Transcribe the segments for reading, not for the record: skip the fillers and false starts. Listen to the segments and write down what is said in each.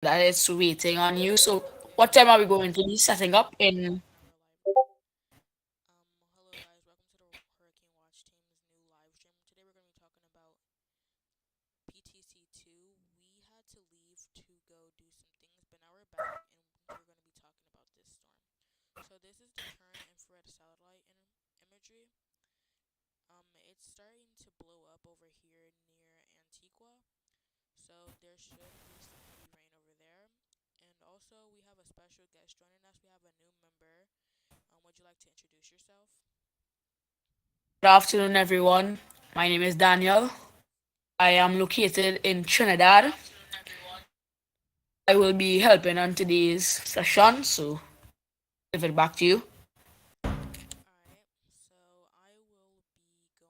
that is waiting on you. So, what time are we going to be setting up in? Hello guys, welcome to the Hurricane Watch Team's new live stream. Today we're going to be talking about PTC Two. We had to leave to go do some things, but now we're back and we're going to be talking about this storm. So this is the current infrared satellite imagery. It's starting to blow up over here near Antigua. So there should be some heavy rain over there. And also we have a special guest joining us. We have a new member. Would you like to introduce yourself? Good afternoon, everyone. My name is Daniel. I am located in Trinidad. I will be helping on today's session, so give it back to you. Alright, so I will be going over to the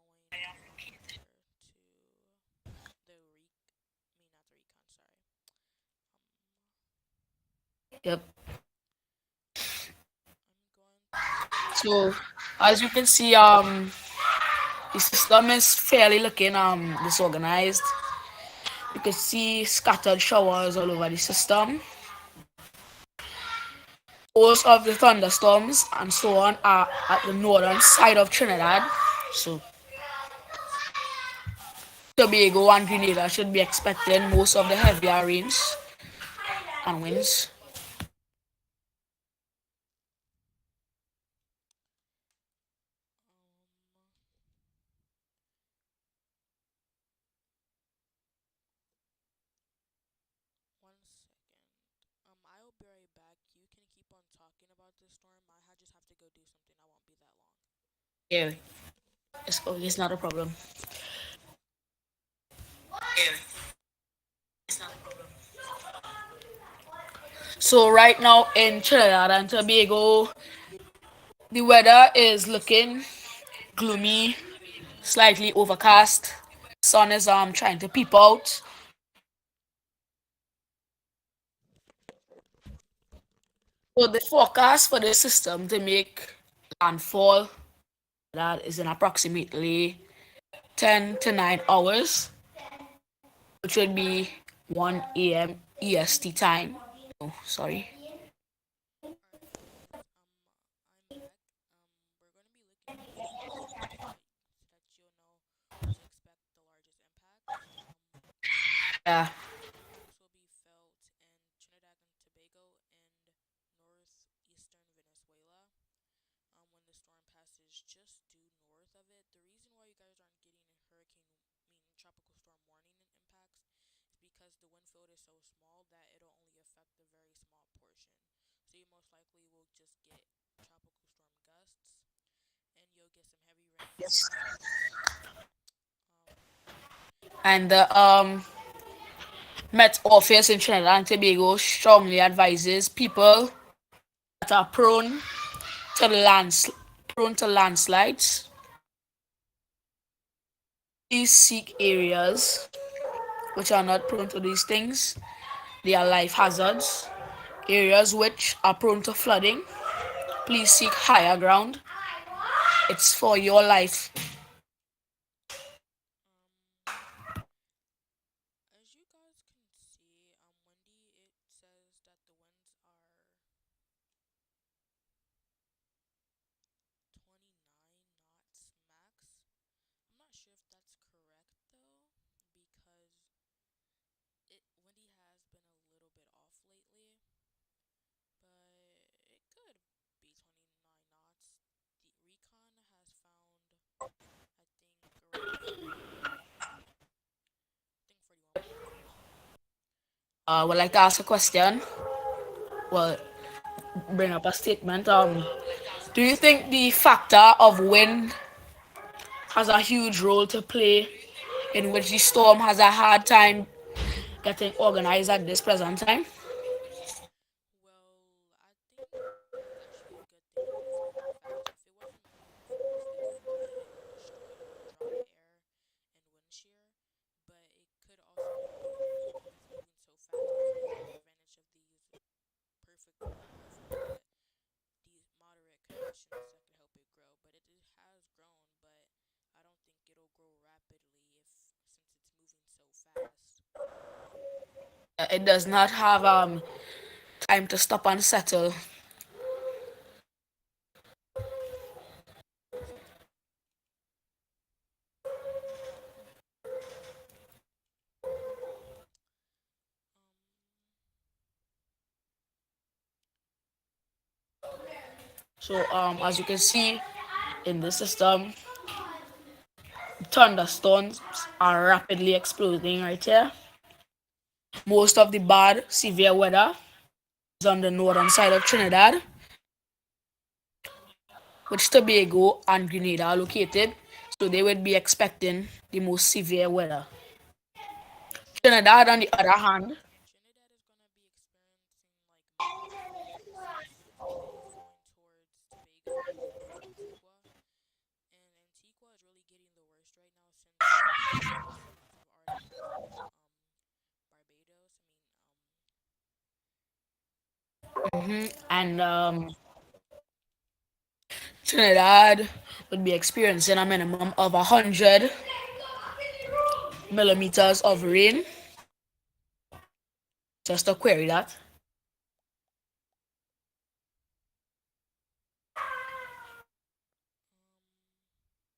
not the recon, sorry. Yep. I'm going to, So, as you can see, the system is fairly looking disorganized. You can see scattered showers all over the system. Most of the thunderstorms and so on are at the northern side of Trinidad. So Tobago and Grenada should be expecting most of the heavier rains and winds. um, one second. I will be right back. You can keep on talking about this storm. Just have to go do something. I won't be that long. Yeah, it's not a problem. So right now in Trinidad and Tobago, the weather is looking gloomy, slightly overcast. Sun is trying to peep out. So the forecast for the system to make landfall that is in approximately 10 to 9 hours, which would be 1 a.m. EST time. Oh, sorry. Alright, guys. I'm back. We're going to be looking at the forecast so that you'll know when to expect the largest impacts. Yeah. The impacts will be felt in Trinidad and Tobago and northeastern Venezuela. When the storm passes just due north of it. The reason why you guys aren't getting tropical storm warning impacts is because the wind field is so small that it'll only affect a very small portion. So you most likely will just get tropical storm gusts and you'll get some heavy rains. Um, And the Met Office in Trinidad and Tobago strongly advises people that are to lands prone to landslides. Please seek areas which are not prone to these things. They are life hazards. Areas which are prone to flooding. Please seek higher ground. It's for your life. um, as you guys can see, windy. It says that the winds are 29 knots max. I'm not sure if that's correct though, because windy has been a little bit off lately, but it could be 29 knots. The recon has found, I think, around 41. I would like to ask a question. Well, bring up a statement. Do you think the factor of wind has a huge role to play in which the storm has a hard time getting organized at this present time? Well, I think that's actually a good thing that it's being a factor. If it wasn't for this heavy rain, it would destroy the dry air and wind shear. But it could also be good because it's moving so fast. It could take advantage of these perfect, these moderate conditions that could help it grow. But it has grown, but I don't think it'll grow rapidly if since it's moving so fast. it does not have time to stop and settle. So as you can see in the system, thunderstorms are rapidly exploding right here. Most of the bad, severe weather is on the northern side of Trinidad, which Tobago and Grenada are located. So they would be expecting the most severe weather. Trinidad, on the other hand, Trinidad is gonna be experiencing like mild winds, and it's going towards Tobago and Antigua. And Antigua is really getting the worst right now since the winds have already hit Barbados. and Trinidad would be experiencing a minimum of 100 millimeters of rain. Just to query that.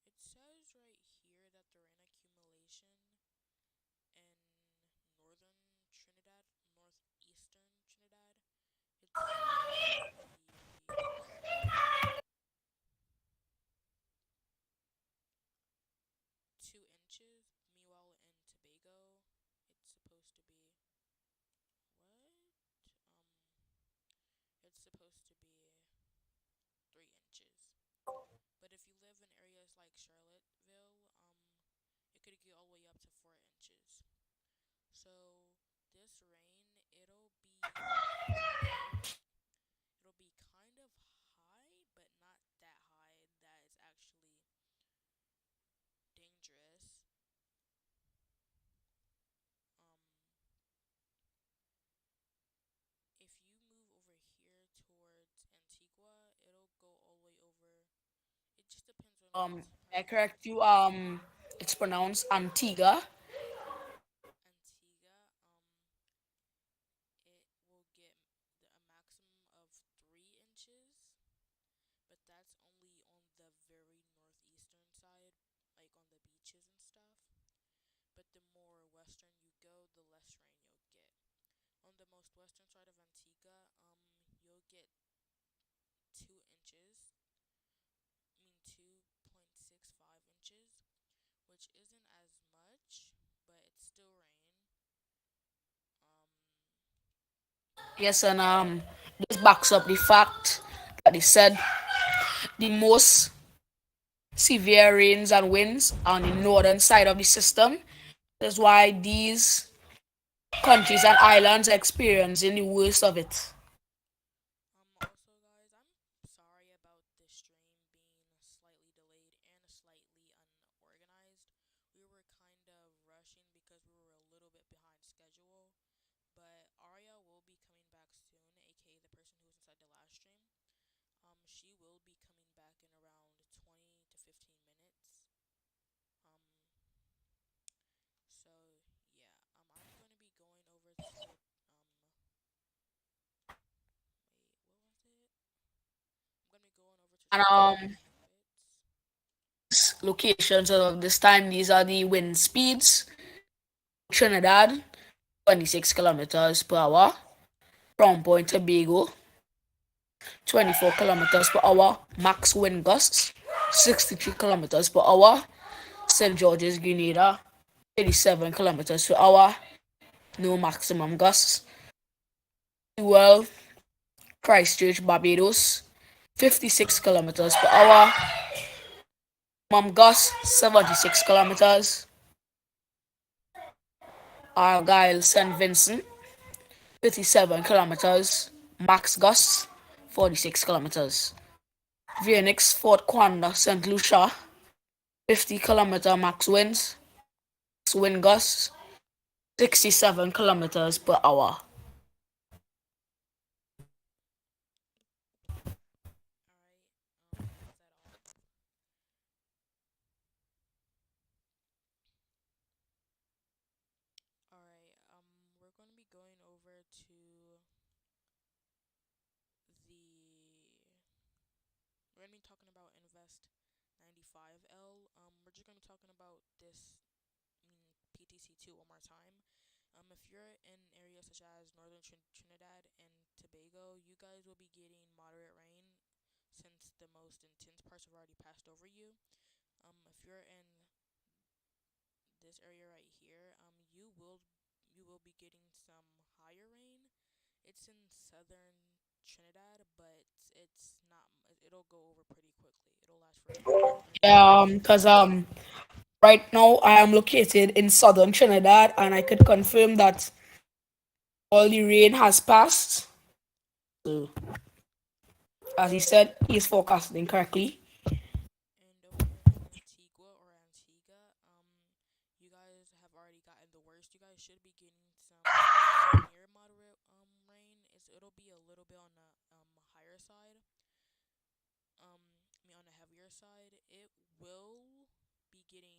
It says right here that the rain accumulation in northern Trinidad, northeastern Trinidad, it's supposed to be 2 inches. Meanwhile, in Tobago, it's supposed to be what? It's supposed to be 3 inches. But if you live in areas like Charlottesville, it could get all the way up to 4 inches. So this rain, it'll be kind of high, but not that high that it's actually dangerous. Um, if you move over here towards Antigua, it'll go all the way over. It just depends on what I part of correct you. It's pronounced Antigua. Antigua. It will get a maximum of 3 inches, but that's only on the very northeastern side, like on the beaches and stuff. But the more western you go, the less rain you'll get. On the most western side of Antigua, you'll get 2 inches, 2.65 inches, which isn't as much, but it's still rain. Um, Yes, and this backs up the fact that they said the most severe rains and winds on the northern side of the system. That's why these countries and islands are experiencing the worst of it. Also, guys, I'm sorry about this stream being slightly delayed and slightly unorganized. We were kind of rushing because we were a little bit behind schedule, but Arya will be coming back soon, aka the person who was inside the last stream. She will be coming back in around 20 to 15 minutes. Um, so yeah, I'm going to be going over to wait, what was it? I'm gonna be going over to And Tropical Habits. locations of this time, these are the wind speeds. Trinidad, 26 kilometers per hour. From Point Tobago, 24 kilometers per hour. Max wind gusts, 63 kilometers per hour. St. George's, Grenada, 87 kilometers per hour. No maximum gusts. Well, Christchurch, Barbados, 56 kilometers per hour. Maximum gust, 76 kilometers. Argyle, St. Vincent, 57 kilometers. Max gusts, 46 kilometers. Phoenix, Fort Quanda, St. Lucia, 50-kilometer max winds. Max wind gusts, 67 kilometers per hour. All right. Is that all? All right. We're going to be going to the we're gonna be talking about Invest 95L. We're just gonna be talking about this PTC two one more time. If you're in areas such as northern Trinidad and Tobago, you guys will be getting moderate rain since the most intense parts have already passed over you. If you're in this area right here, you will be getting some higher rain. It's in southern Trinidad, but it's not. It'll go over pretty quickly. It'll last for a few minutes. Yeah, because right now I am located in southern Trinidad, and I could confirm that all the rain has passed. So, as he said, he is forecasting correctly. And over here in Antigua or Antigua, you guys have already gotten the worst. You guys should be getting some near moderate rain. It'll be a little bit on the higher side. On the heavier side. It will be getting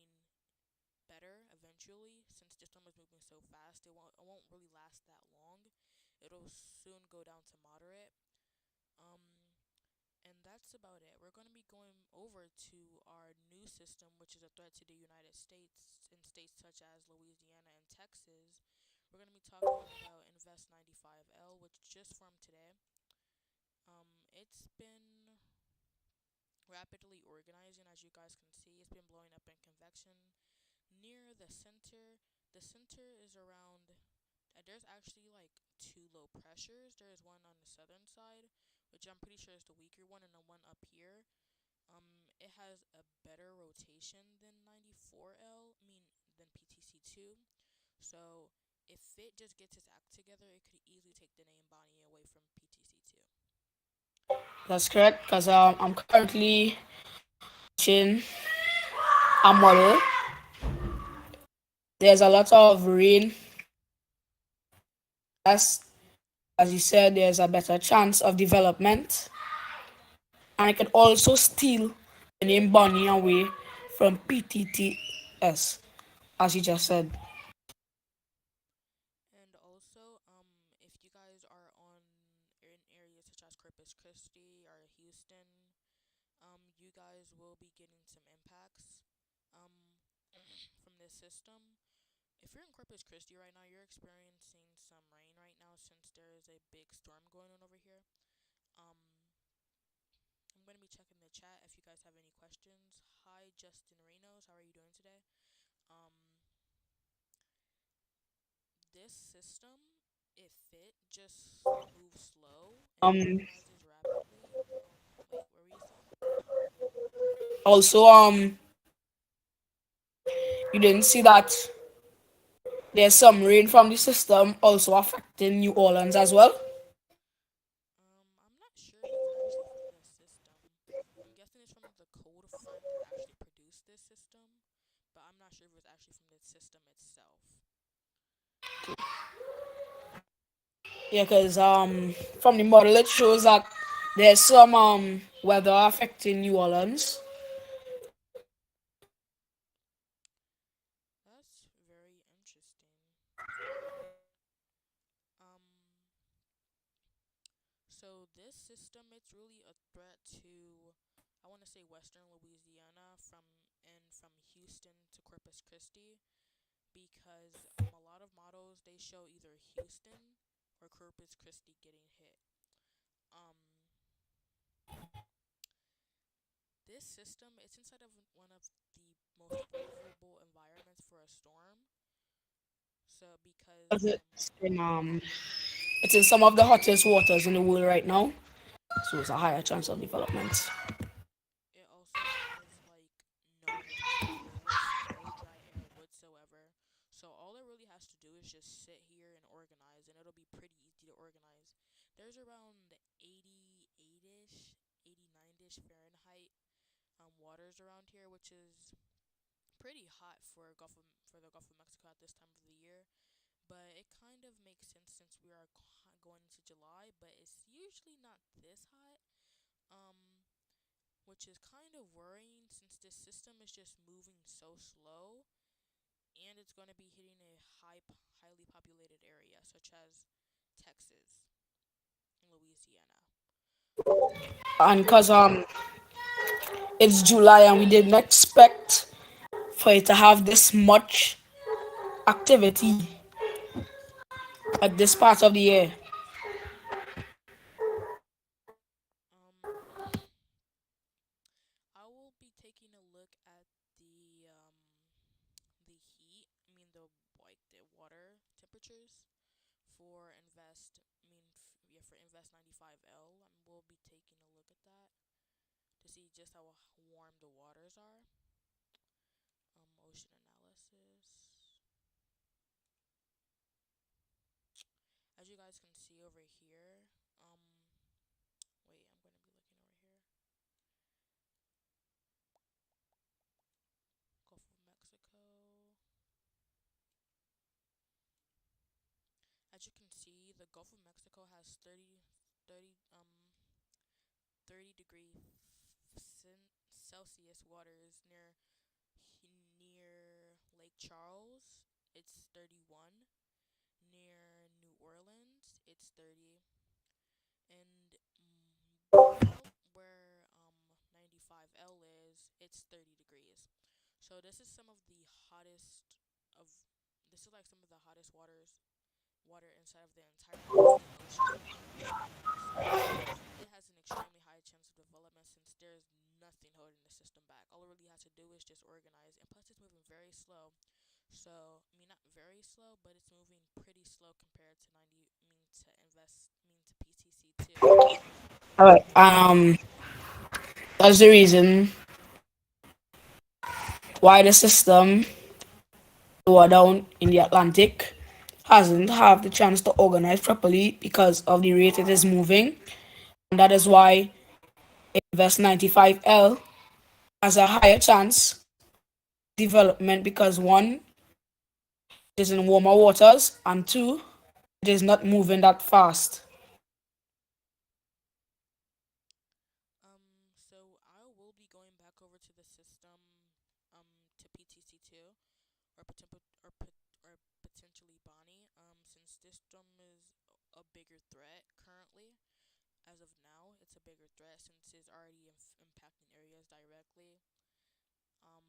better eventually since the storm is moving so fast. It won't really last that long. It'll soon go down to moderate. Um, and that's about it. We're going to be going over to our new system, which is a threat to the United States in states such as Louisiana and Texas. We're going to be talking about Invest 95L, which just formed today. It's been rapidly organizing, as you guys can see. It's been blowing up in convection near the center. The center is around. There's actually like two low pressures. There is one on the southern side, which I'm pretty sure is the weaker one, and the one up here. It has a better rotation than 94L. Than PTC two. So if it just gets its act together, it could easily take the name Bonnie away from PTC two. That's correct, because I'm currently watching a model. There's a lot of rain. As you said, there's a better chance of development, and it can also steal the name Bonnie away from PTTS, as you just said. And also, if you guys are in areas such as Corpus Christi or Houston, you guys will be getting some impacts um, from this system. If you're in Corpus Christi right now, you're experiencing some rain right now since there is a big storm going on over here. Um, I'm going to be checking the chat if you guys have any questions. Hi, Justin Renos. How are you doing today? Um, this system, if it just moves slow and Um, organizes rapidly. Wait, what were you saying? Also, you didn't see that there's some rain from the system also affecting New Orleans as well. I'm not sure if it's actually from the system. I'm guessing it's from the cold front that actually produced this system, but I'm not sure if it's actually from the system itself. Yeah, because from the model it shows that there's some weather affecting New Orleans. That's very interesting. Um, so this system, it's really a threat to, I want to say Western Louisiana from Houston to Corpus Christi because a lot of models they show either Houston or Corpus Christi getting hit. Um, this system, it's inside of one of the most vulnerable environments for a storm. So because It's it's in some of the hottest waters in the world right now, so it's a higher chance of development. it also has like no atmosphere, no dry air whatsoever. So all it really has to do is just sit here and organize, and it'll be pretty easy to organize. There's around 88ish, 89ish Fahrenheit waters around here, which is pretty hot for the Gulf of Mexico at this time of the year. But it kind of makes sense since we are going into July, but it's usually not this hot. Um, which is kind of worrying since this system is just moving so slow and it's going to be hitting a highly populated area such as Texas and Louisiana. And because it's July and we didn't expect for it to have this much activity at this part of the year. Um, I will be taking a look at the heat. I mean the water temperatures for yeah, for Invest 95L. We'll be taking a look at that to see just how warm the waters are. Ocean analysis. As you guys can see over here, wait, I'm gonna be looking over here. Gulf of Mexico. As you can see, the Gulf of Mexico has 30 Celsius waters near Lake Charles. It's 31. Near New Orleans, it's 30. And where 95L is, it's 30 degrees. So this is like some of the hottest water inside of the entire Pacific Ocean. So it has an extremely high chance of development since there's nothing holding the system back. All it really has to do is just organize, and plus it's moving very slow. So I mean, not very slow, but it's moving pretty slow compared to 90. To PTC two. All right. That's the reason why the system lower down in the Atlantic hasn't have the chance to organize properly because of the rate it is moving. And that is why Invest 95L has a higher chance development because one, it is in warmer waters, and two, it is not moving that fast. So I will be going back over to the system, to PTC two, or potentially Bonnie, since this system is a bigger threat currently. As of now, it's a bigger threat since it's already impacting areas directly. Um,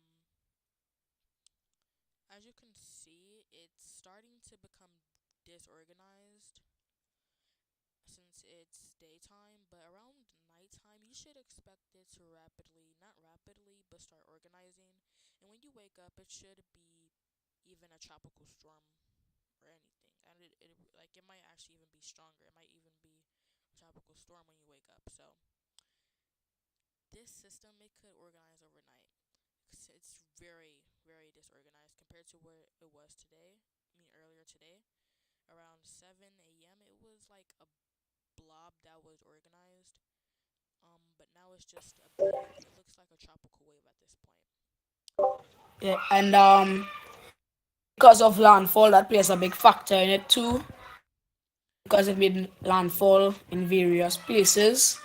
as you can see, it's starting to become disorganized since it's daytime, but around nighttime, you should expect it to not rapidly, but start organizing. And when you wake up, it should be even a tropical storm or anything. And it might actually even be stronger. It might even be a tropical storm when you wake up. So this system, it could organize overnight. It's very, very disorganized compared to where it was today. I mean, earlier today, around 7 a.m., it was like a blob that was organized. But now it's just a big. It looks like a tropical wave at this point. Yeah, and because of landfall, that plays a big factor in it too. Because it made landfall in various places,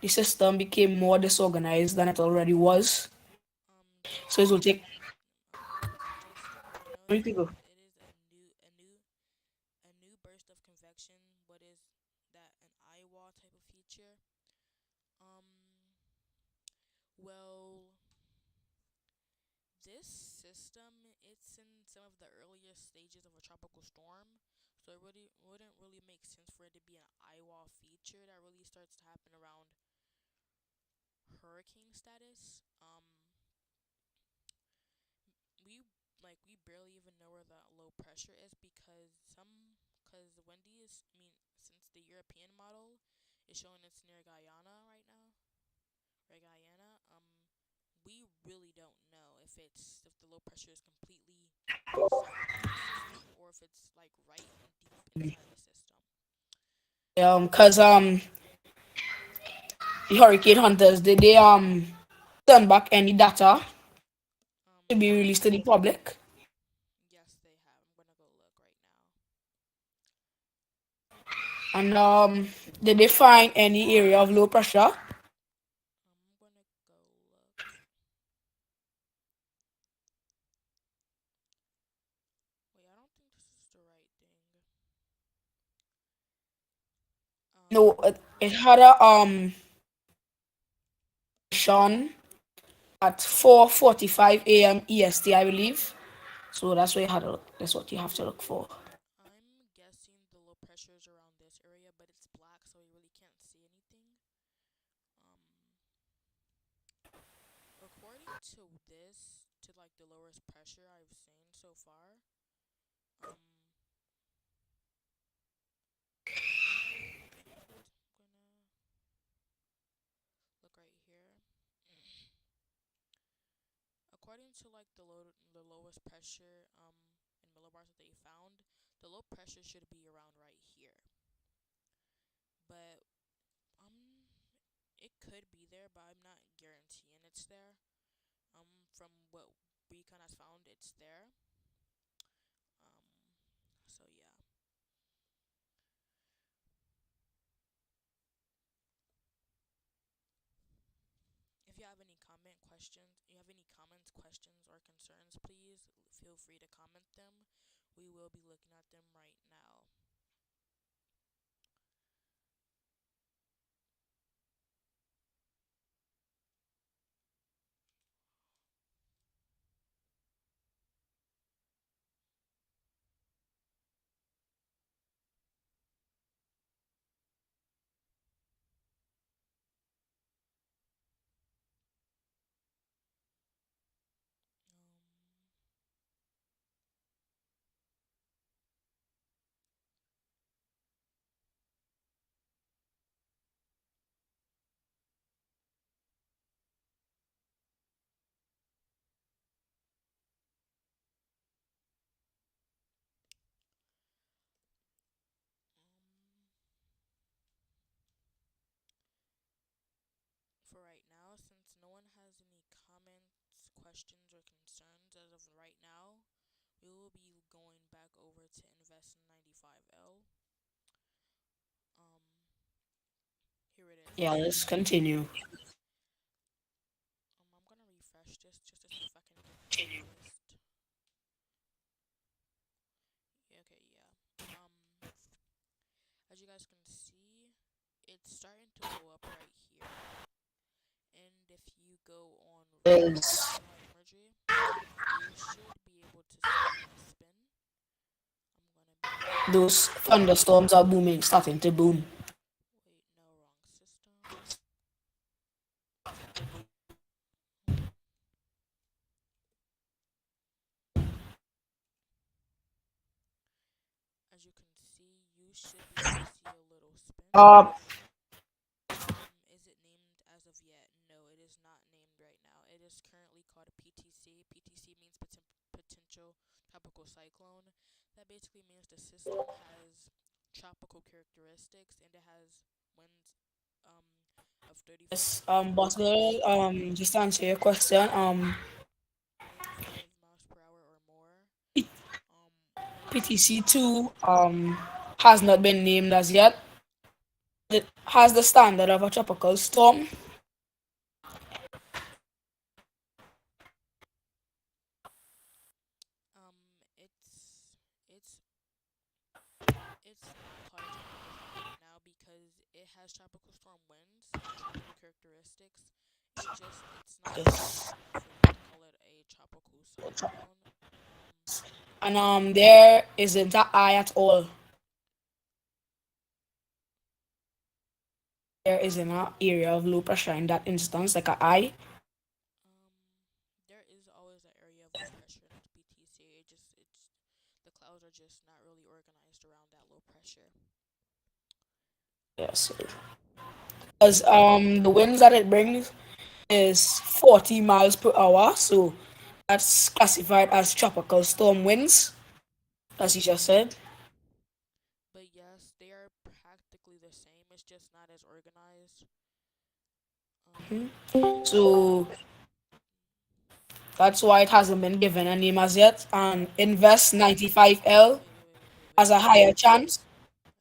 the system became more disorganized than it already was. So it will take Just three note people. it is a new burst of convection. What is that? An eye wall type of feature. Um. Well, this system, it's in some of the earliest stages of a tropical storm, so it really wouldn't really make sense for it to be an eye wall feature that really starts to happen around hurricane status. We barely even know where the low pressure is because Wendy is I mean since the European model is showing it's near Guyana right now, or Guyana. We really don't know if the low pressure is completely outside of the system or if it's like right and deep inside the system. Because the hurricane hunters they send back any data to be Yes, released to the public. yes, they have. I'm gonna go look right now. And did they find any area of low pressure? I'm gonna go look. Wait, I don't think this is the right thing. No, it had a Sean at 4:45 a.m. EST, I believe. So that's what you had to look. That's what you have to look for. I'm guessing the low pressure is around this area, but it's black, so you really can't see anything. Um, According to this, to like the lowest pressure I've seen so far, um, wait, I'm gonna look right here. According to like the lowest pressure in millibars that they found, the low pressure should be around right here. But it could be there, but I'm not guaranteeing it's there. From what RECON has found, it's there. So yeah. If you have any comments, questions, or concerns, please feel free to comment them. We will be looking at them right now. Um, for right now, since no one has any comments, questions, or concerns as of right now, we will be going back over to Invest 95L. Um, Here it is. Yeah, let's continue. I'm gonna refresh this just to see if I can get the lowest. Yeah, okay, yeah. As you guys can see, it's starting to go up right here. And if you go on Is high energy, you should be able to see a spin. I'm gonna be those thunderstorms are booming, starting to boom. wait, no, wrong system. Hmm. As you can see, you should be able to see a little spin. Uh, Is it named as of yet? No, it is not named right now. It is currently called a PTC. PTC means potential tropical cyclone. That basically means the system has tropical characteristics and it has winds um of 35 yes, miles per boss girl, hour, just to answer your question, 35 miles per hour or more. When it's PTC blowing. Two has not been named as yet. It has the standard of a tropical storm. Um, it's it's it's not called a tropical storm right now because it has tropical storm winds and tropical characteristics. It's not Yes. strong enough for me to call it a tropical cyclone. And there isn't an eye at all. There isn't an area of low pressure in that instance, like an eye. There is always an area of low pressure in the BTC. It's the clouds are just not really organized around that low pressure. Yes. Because the winds that it brings is 40 miles per hour, so that's classified as tropical storm winds, as you just said. But yes, they are practically the same. It's just not as organized. So that's why it hasn't been given a name as yet. And Invest 95L Wait. has a higher chance.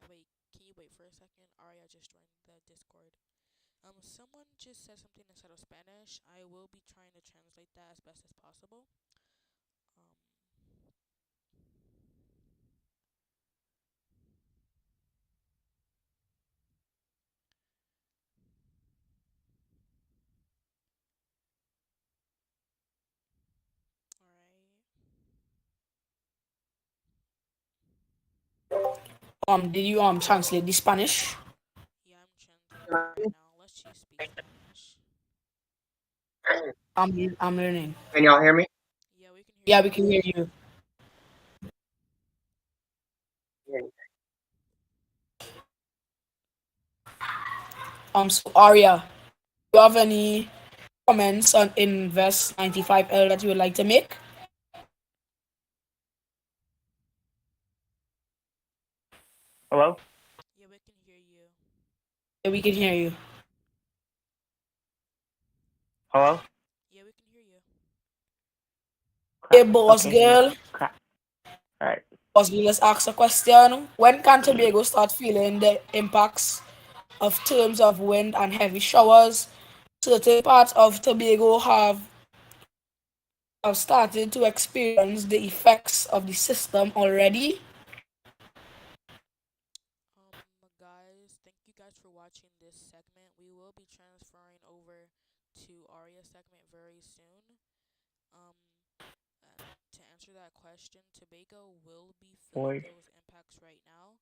Wait, can you wait for a second? Aria just joined the Discord. Someone just said something instead of Spanish. I will be trying to translate that as best as possible. Um, Did you translate the Spanish? Yeah, I'm translating right now. Unless you speak Spanish. I'm learning. Can y'all hear me? Yeah, we can hear Yeah, you we can hear well. you. So Aria, do you have any comments on Invest 95L that you would like to make? Hello? Yeah, we can hear you. Yeah, we can hear you. Hello? Yeah, we can hear you. Hey, Crap, I still boss can't hear you. girl. Crap. Alright. Boss girl, let's ask a question. When can Tobago start feeling the impacts of terms of wind and heavy showers? Certain parts of Tobago have started to experience the effects of the system already. Guys, thank you guys for watching this segment. We will be transferring over to Aria's segment very soon. Um, to answer that question, Tobago will be feeling Boy. those impacts right now,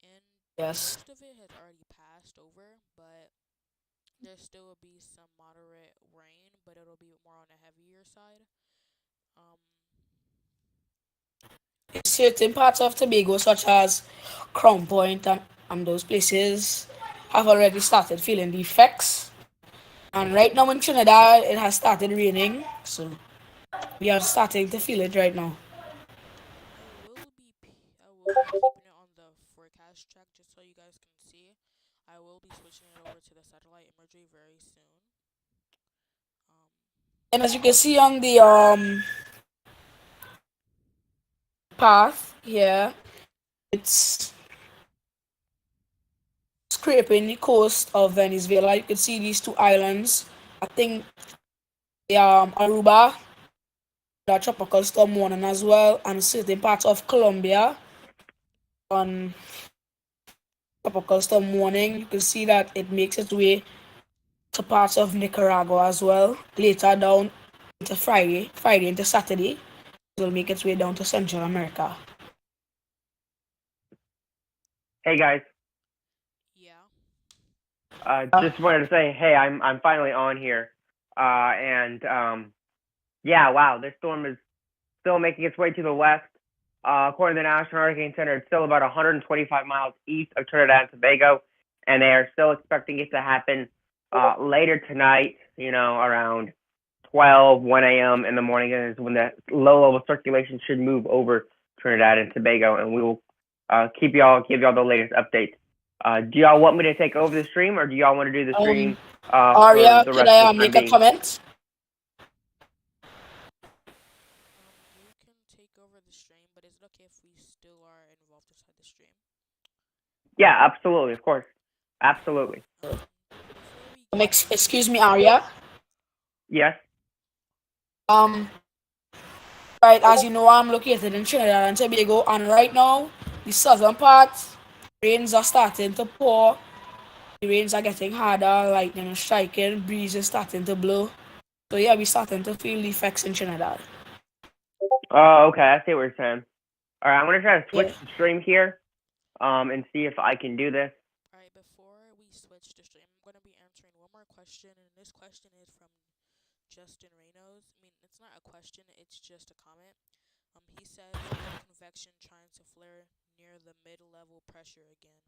and Yes. most of it has already passed over, but there still will be some moderate rain, but it'll be more on the heavier side. Um, Certain parts of Tobago, such as Crown Point and those places, have already started feeling the effects. And right now in Trinidad, it has started raining, so we are starting to feel it right now. I will be keeping it on the forecast track just so you guys can see. I will be switching it over to the satellite imagery very soon. Um, And as you can see on the path here, it's scraping the coast of Venezuela. You can see these two islands. I think the Aruba, the tropical storm warning as well, and certain parts of Colombia on tropical storm warning. You can see that it makes its way to parts of Nicaragua as well. Later down into Friday into Saturday, it will make its way down to Central America. Hey guys. yeah. Just wanted to say, hey, I'm finally on here. Yeah, wow, this storm is still making its way to the west. According to the National Hurricane Center, it's still about 125 miles east of Trinidad and Tobago, and they are still expecting it to happen later tonight, around 1 a.m. in the morning is when the low-level circulation should move over Trinidad and Tobago, and we will give y'all the latest updates. Do y'all want me to take over the stream, or do y'all want to do the stream Aria, for the could rest I of the make time a being? comment? You can take over the stream, but is it okay if we still are involved inside the stream? Yeah, absolutely, of course. Absolutely. Before we get Excuse me, Aria. Yes. Right, as you know, I'm located in Trinidad and Tobago, and right now, the southern part, rains are starting to pour. The rains are getting harder, lightning is striking, breeze is starting to blow. So yeah, we're starting to feel the effects in Trinidad. Oh, okay. I see what you're saying. All right, I'm gonna try to switch Yeah. the stream here, and see if I can do this. Alright, before we switch to stream, I'm going to be answering one more question, and this question is from Justin Reynolds. I mean, it's not a question, it's just a comment. He says, low convection trying to flare near the mid-level pressure again.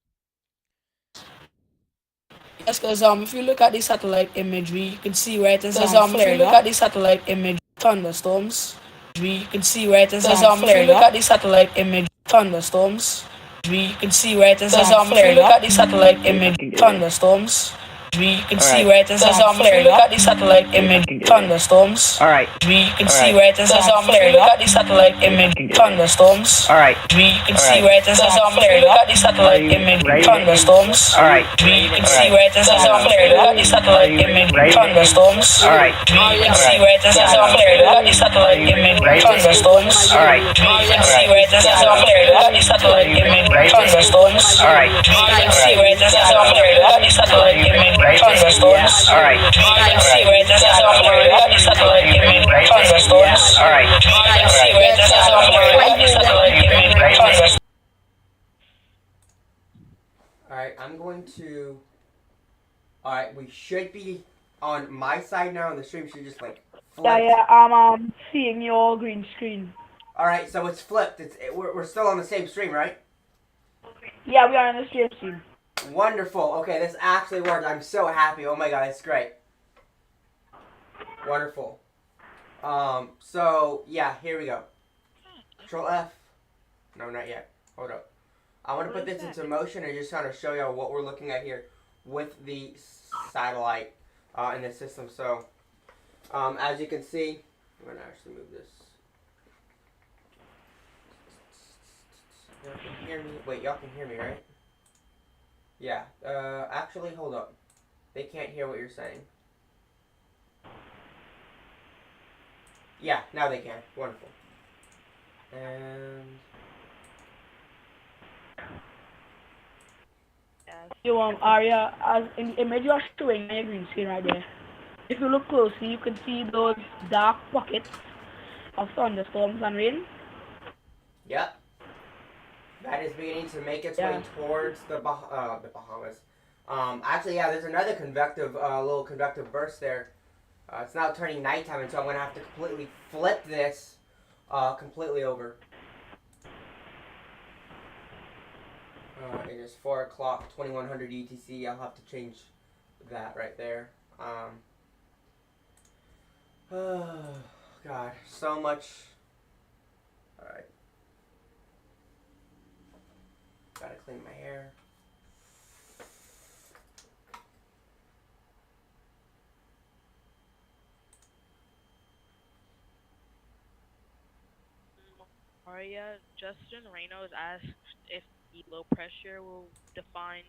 Yes, because if you look at the satellite imagery, you can see where it is flaring if you look at the satellite image, thunderstorms. You can see where it is flaring if you look at the satellite image, thunderstorms. You can see where it is flaring if you look at the satellite image, thunderstorms. You can see where it is flaring if you look at the satellite image, thunderstorms. All right. You can see where it is flaring if you look at the satellite image, thunderstorms. All right. You can see where it is flaring if you look at the satellite image, thunderstorms. All right. You can see where it is flaring if you look at the satellite image, thunderstorms. All right. You can see where it is flaring if you look at the satellite image, thunderstorms. All right. You can see where it is flaring if you look at the satellite image, thunderstorms. All right. You can see where it is flaring if you look at the satellite image, thunderstorms. All right. You can see where it is flaring if you look at the satellite image, thunderstorms. All right. You can see where it is flaring if you look at the satellite image, thunderstorms. Alright, I'm going to... Alright, we should be on my side now, and the stream should just, like, flip. Yeah, I'm seeing your green screen. Alright, so it's flipped. We're still on the same stream, right? Yeah, we are on the same stream. Wonderful. Okay, this actually worked. I'm so happy. Oh my god, it's great. Wonderful. So, yeah, here we go. Control F. No, not yet. Hold up. I want to put this into motion and just kind of show y'all what we're looking at here with the satellite in the system. So, as you can see, I'm going to actually move this. Y'all can hear me? Wait, y'all can hear me, right? Yeah. Actually, hold up. They can't hear what you're saying. Yeah, now they can. Wonderful. And... So, Aria, as in the image you are showing on your green screen right there, if you look closely, you can see those dark pockets of thunderstorms and rain. Yep. That is beginning to make its way towards the Bahamas. Actually, yeah, there's another little convective burst there. It's now turning nighttime, and so I'm going to have to completely flip this completely over. It is 4 o'clock, 2100 UTC. I'll have to change that right there. Oh, God, so much. All right. Gotta clean my hair. Aria, Justin Reynolds asked if the low pressure will define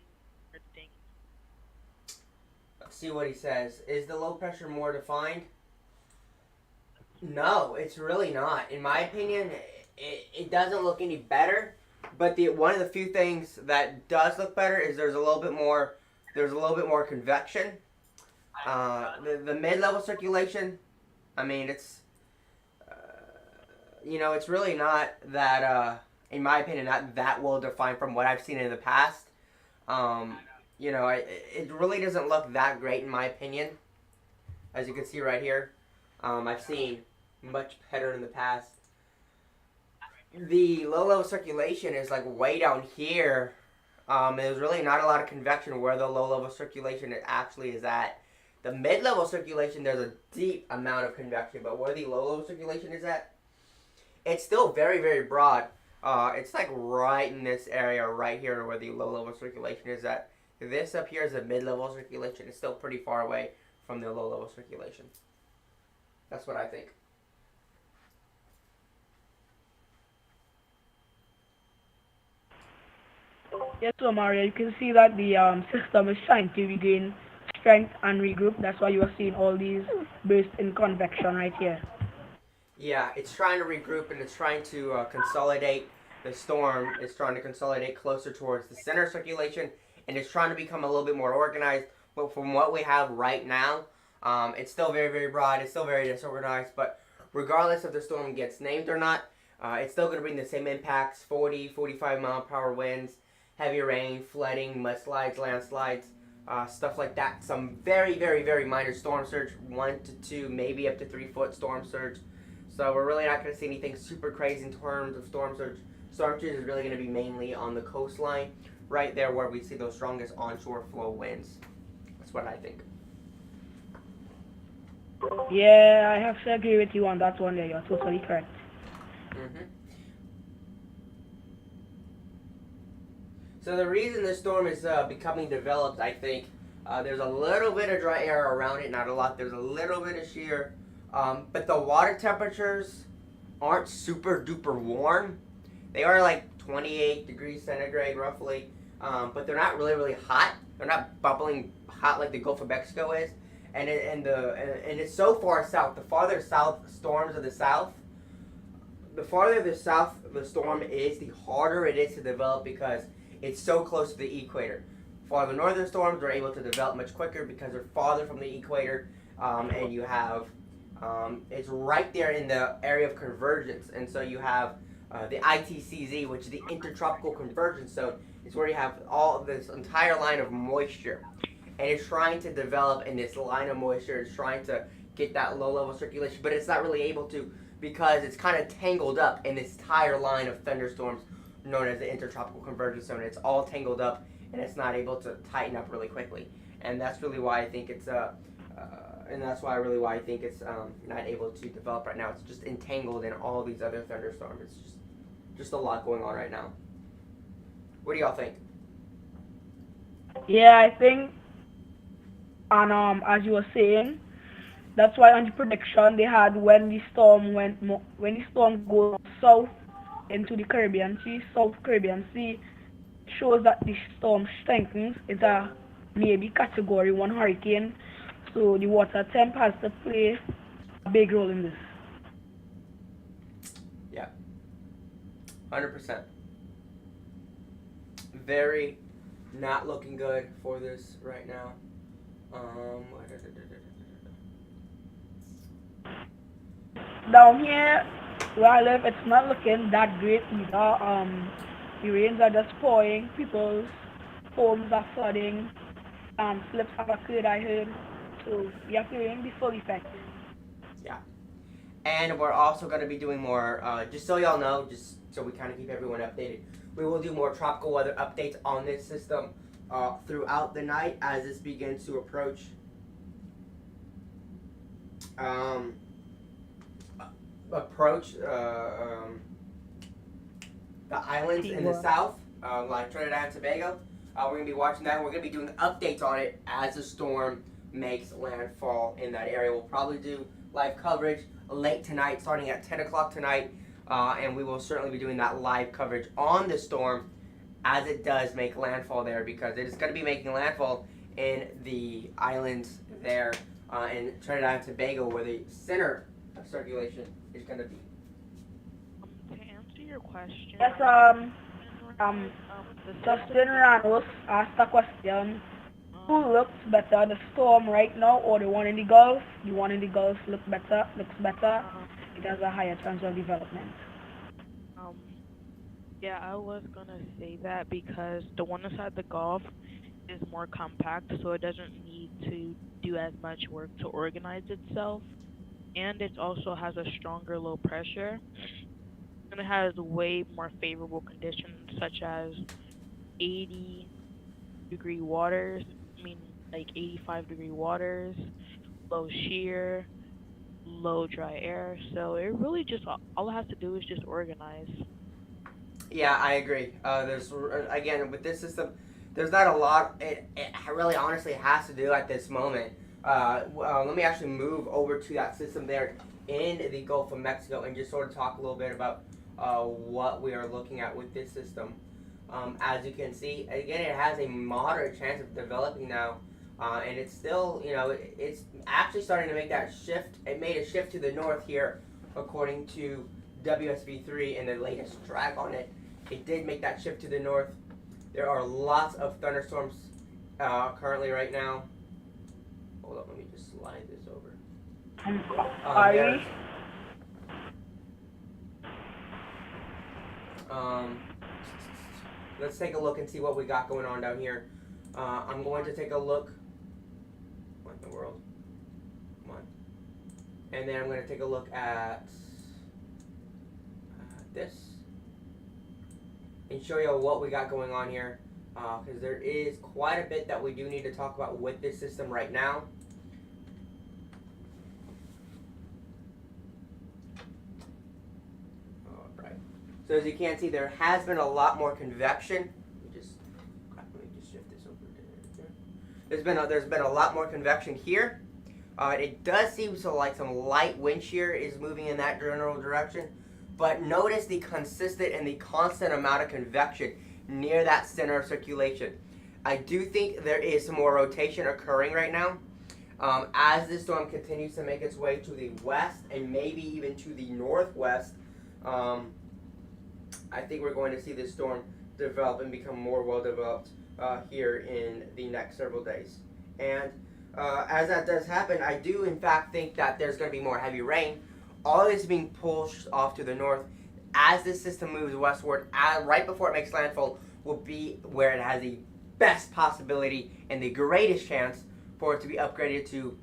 things. Let's see what he says. Is the low pressure more defined? No, it's really not. In my opinion, it doesn't look any better. But one of the few things that does look better is there's a little bit more convection. The mid-level circulation, I mean, it's it's really not that in my opinion not that well defined from what I've seen in the past. It really doesn't look that great in my opinion. As you can see right here, I've seen much better in the past. The low-level circulation is like way down here. There's really not a lot of convection where the low-level circulation actually is at. The mid-level circulation, there's a deep amount of convection, but where the low-level circulation is at, it's still very, very broad. It's like right in this area right here where the low-level circulation is at. This up here is the mid-level circulation. It's still pretty far away from the low-level circulation. That's what I think. Yes, so Maria, you can see that the system is trying to regain strength and regroup. That's why you are seeing all these bursts in convection right here. Yeah, it's trying to regroup and it's trying to consolidate the storm. It's trying to consolidate closer towards the center circulation, and it's trying to become a little bit more organized. But from what we have right now, it's still very, very broad. It's still very disorganized. But regardless if the storm gets named or not, it's still going to bring the same impacts: 40, 45 mile per hour winds, heavy rain, flooding, mudslides, landslides, stuff like that. Some very, very, very minor storm surge, 1 to 2, maybe up to 3 foot storm surge. So we're really not going to see anything super crazy in terms of storm surge. Storm surge is really going to be mainly on the coastline, right there where we see those strongest onshore flow winds. That's what I think. Yeah, I have to agree with you on that one there. You're totally correct. Mm-hmm. So the reason this storm is becoming developed, I think, there's a little bit of dry air around it, not a lot. There's a little bit of shear. But the water temperatures aren't super duper warm. They are like 28 degrees centigrade roughly, but they're not really, really hot. They're not bubbling hot like the Gulf of Mexico is. And it's so far south. The farther south storms of the south, the farther the south the storm is, the harder it is to develop because it's so close to the equator. For the northern storms, they're able to develop much quicker because they're farther from the equator, and you have it's right there in the area of convergence, and so you have the ITCZ, which is the Intertropical Convergence Zone. It's where you have all this entire line of moisture, and it's trying to develop in this line of moisture. It's trying to get that low level circulation, but it's not really able to because it's kind of tangled up in this entire line of thunderstorms known as the intertropical convergence zone. It's all tangled up, and it's not able to tighten up really quickly, and that's really why I think it's not able to develop right now. It's just entangled in all these other thunderstorms. It's just a lot going on right now. What do y'all think? Yeah, I think, and as you were saying, that's why on the prediction they had when the storm goes south into the Caribbean Sea, South Caribbean Sea, shows that the storm strengthens. It's a maybe Category 1 hurricane, so the water temp has to play a big role in this. Yeah, 100%. Very not looking good for this right now. Down here where I live, it's not looking that great either. The rains are just pouring, people's homes are flooding, slips have occurred, I heard. So we are feeling the full effect. Yeah. And we're also going to be doing more, just so y'all know, just so we kind of keep everyone updated, we will do more tropical weather updates on this system throughout the night as this begins to approach the islands in the south, like Trinidad and Tobago. We're going to be watching that, and we're going to be doing updates on it as the storm makes landfall in that area. We'll probably do live coverage late tonight, starting at 10 o'clock tonight, and we will certainly be doing that live coverage on the storm as it does make landfall there, because it is going to be making landfall in the islands there in Trinidad and Tobago, where the center of circulation is going to be. To answer your question, Yes, Justin Ramos asked a question. Who looks better, the storm right now or the one in the Gulf? The one in the Gulf looks better. It has a higher chance of development. Yeah, I was gonna say that because the one inside the Gulf is more compact, so it doesn't need to do as much work to organize itself, and it also has a stronger low pressure, and it has way more favorable conditions such as 80-degree waters. I mean, like 85-degree waters, low shear, low dry air. So it really just all it has to do is just organize. Yeah, I agree. There's again with this system, there's not a lot. It really honestly has to do at this moment. Let me actually move over to that system there in the Gulf of Mexico and just sort of talk a little bit about what we are looking at with this system. As you can see, again, it has a moderate chance of developing now, and it's still, it's actually starting to make that shift. It made a shift to the north here, according to WSV3 and the latest drag on it. It did make that shift to the north. There are lots of thunderstorms currently right now. Hold up, let me just slide this over. Let's take a look and see what we got going on down here. I'm going to take a look. What in the world? Come on. And then I'm going to take a look at this and show you what we got going on here, because there is quite a bit that we do need to talk about with this system right now. All right. So as you can see, there has been a lot more convection. Let me just shift this over there. There's been a lot more convection here. It does seem like some light wind shear is moving in that general direction. But notice the consistent and the constant amount of convection near that center of circulation. I do think there is some more rotation occurring right now. As this storm continues to make its way to the west and maybe even to the northwest, I think we're going to see this storm develop and become more well-developed here in the next several days. And as that does happen, I do in fact think that there's going to be more heavy rain. All of this is being pushed off to the north as this system moves westward. Right before it makes landfall, will be where it has the best possibility and the greatest chance for it to be upgraded to.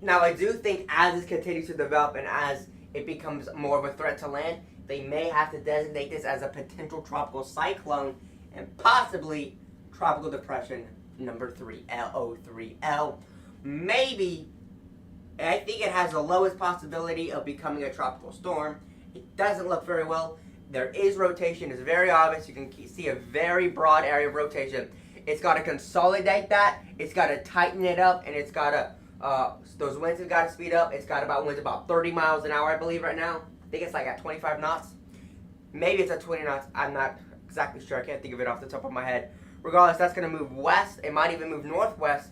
Now, I do think as it continues to develop and as it becomes more of a threat to land, they may have to designate this as a potential tropical cyclone and possibly tropical depression number 3, LO3L. Maybe, I think it has the lowest possibility of becoming a tropical storm. It doesn't look very well. There is rotation. It's very obvious. You can see a very broad area of rotation. It's got to consolidate that. It's got to tighten it up, and it's got to, those winds have got to speed up. It's got winds about 30 miles an hour, I believe, right now. I think it's like at 25 knots. Maybe it's at 20 knots. I'm not exactly sure. I can't think of it off the top of my head. Regardless, that's going to move west. It might even move northwest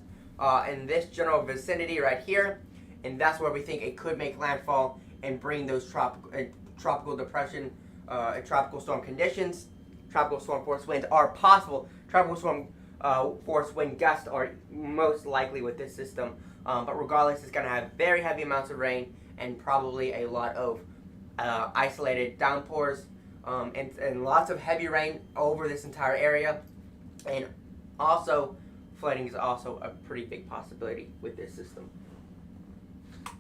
in this general vicinity right here. And that's where we think it could make landfall and bring those tropical depression and tropical storm conditions. Tropical storm force winds are possible. Tropical storm force wind gusts are most likely with this system. But regardless, it's going to have very heavy amounts of rain and probably a lot of isolated downpours and lots of heavy rain over this entire area. And also, flooding is also a pretty big possibility with this system.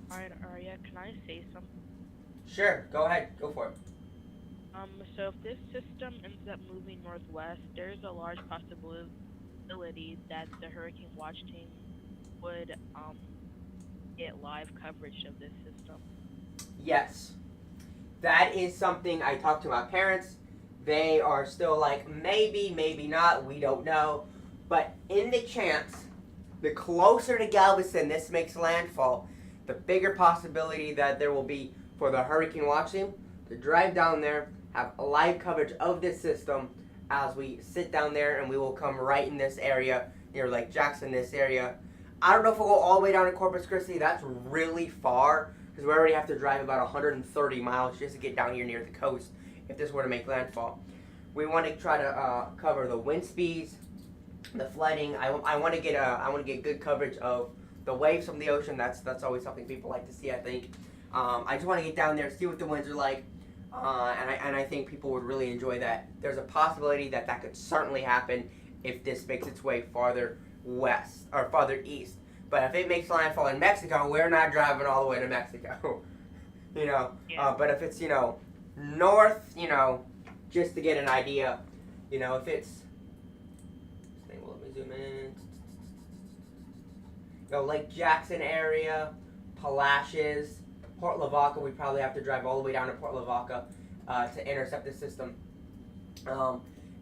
Alright, Arya, can I say something? Sure, go ahead, go for it. So if this system ends up moving northwest, there's a large possibility that the Hurricane Watch team would get live coverage of this system. Yes, that is something I talked to my parents. They are still like, maybe, maybe not, we don't know. But in the chance, the closer to Galveston this makes landfall, the bigger possibility that there will be for the Hurricane Watch team to drive down there, have live coverage of this system as we sit down there, and we will come right in this area near Lake Jackson, this area. I don't know if we'll go all the way down to Corpus Christi. That's really far because we already have to drive about 130 miles just to get down here near the coast if this were to make landfall. We want to try to cover the wind speeds, the flooding. I want to get good coverage of the waves from the ocean. That's always something people like to see, I think. I just want to get down there, see what the winds are like, and I think people would really enjoy that. There's a possibility that could certainly happen if this makes its way farther west or farther east. But if it makes landfall in Mexico, we're not driving all the way to Mexico. Yeah. But if it's north, just to get an idea, if it's, let me zoom in. Lake Jackson area, Palacios, Port Lavaca, we probably have to drive all the way down to Port Lavaca to intercept the system.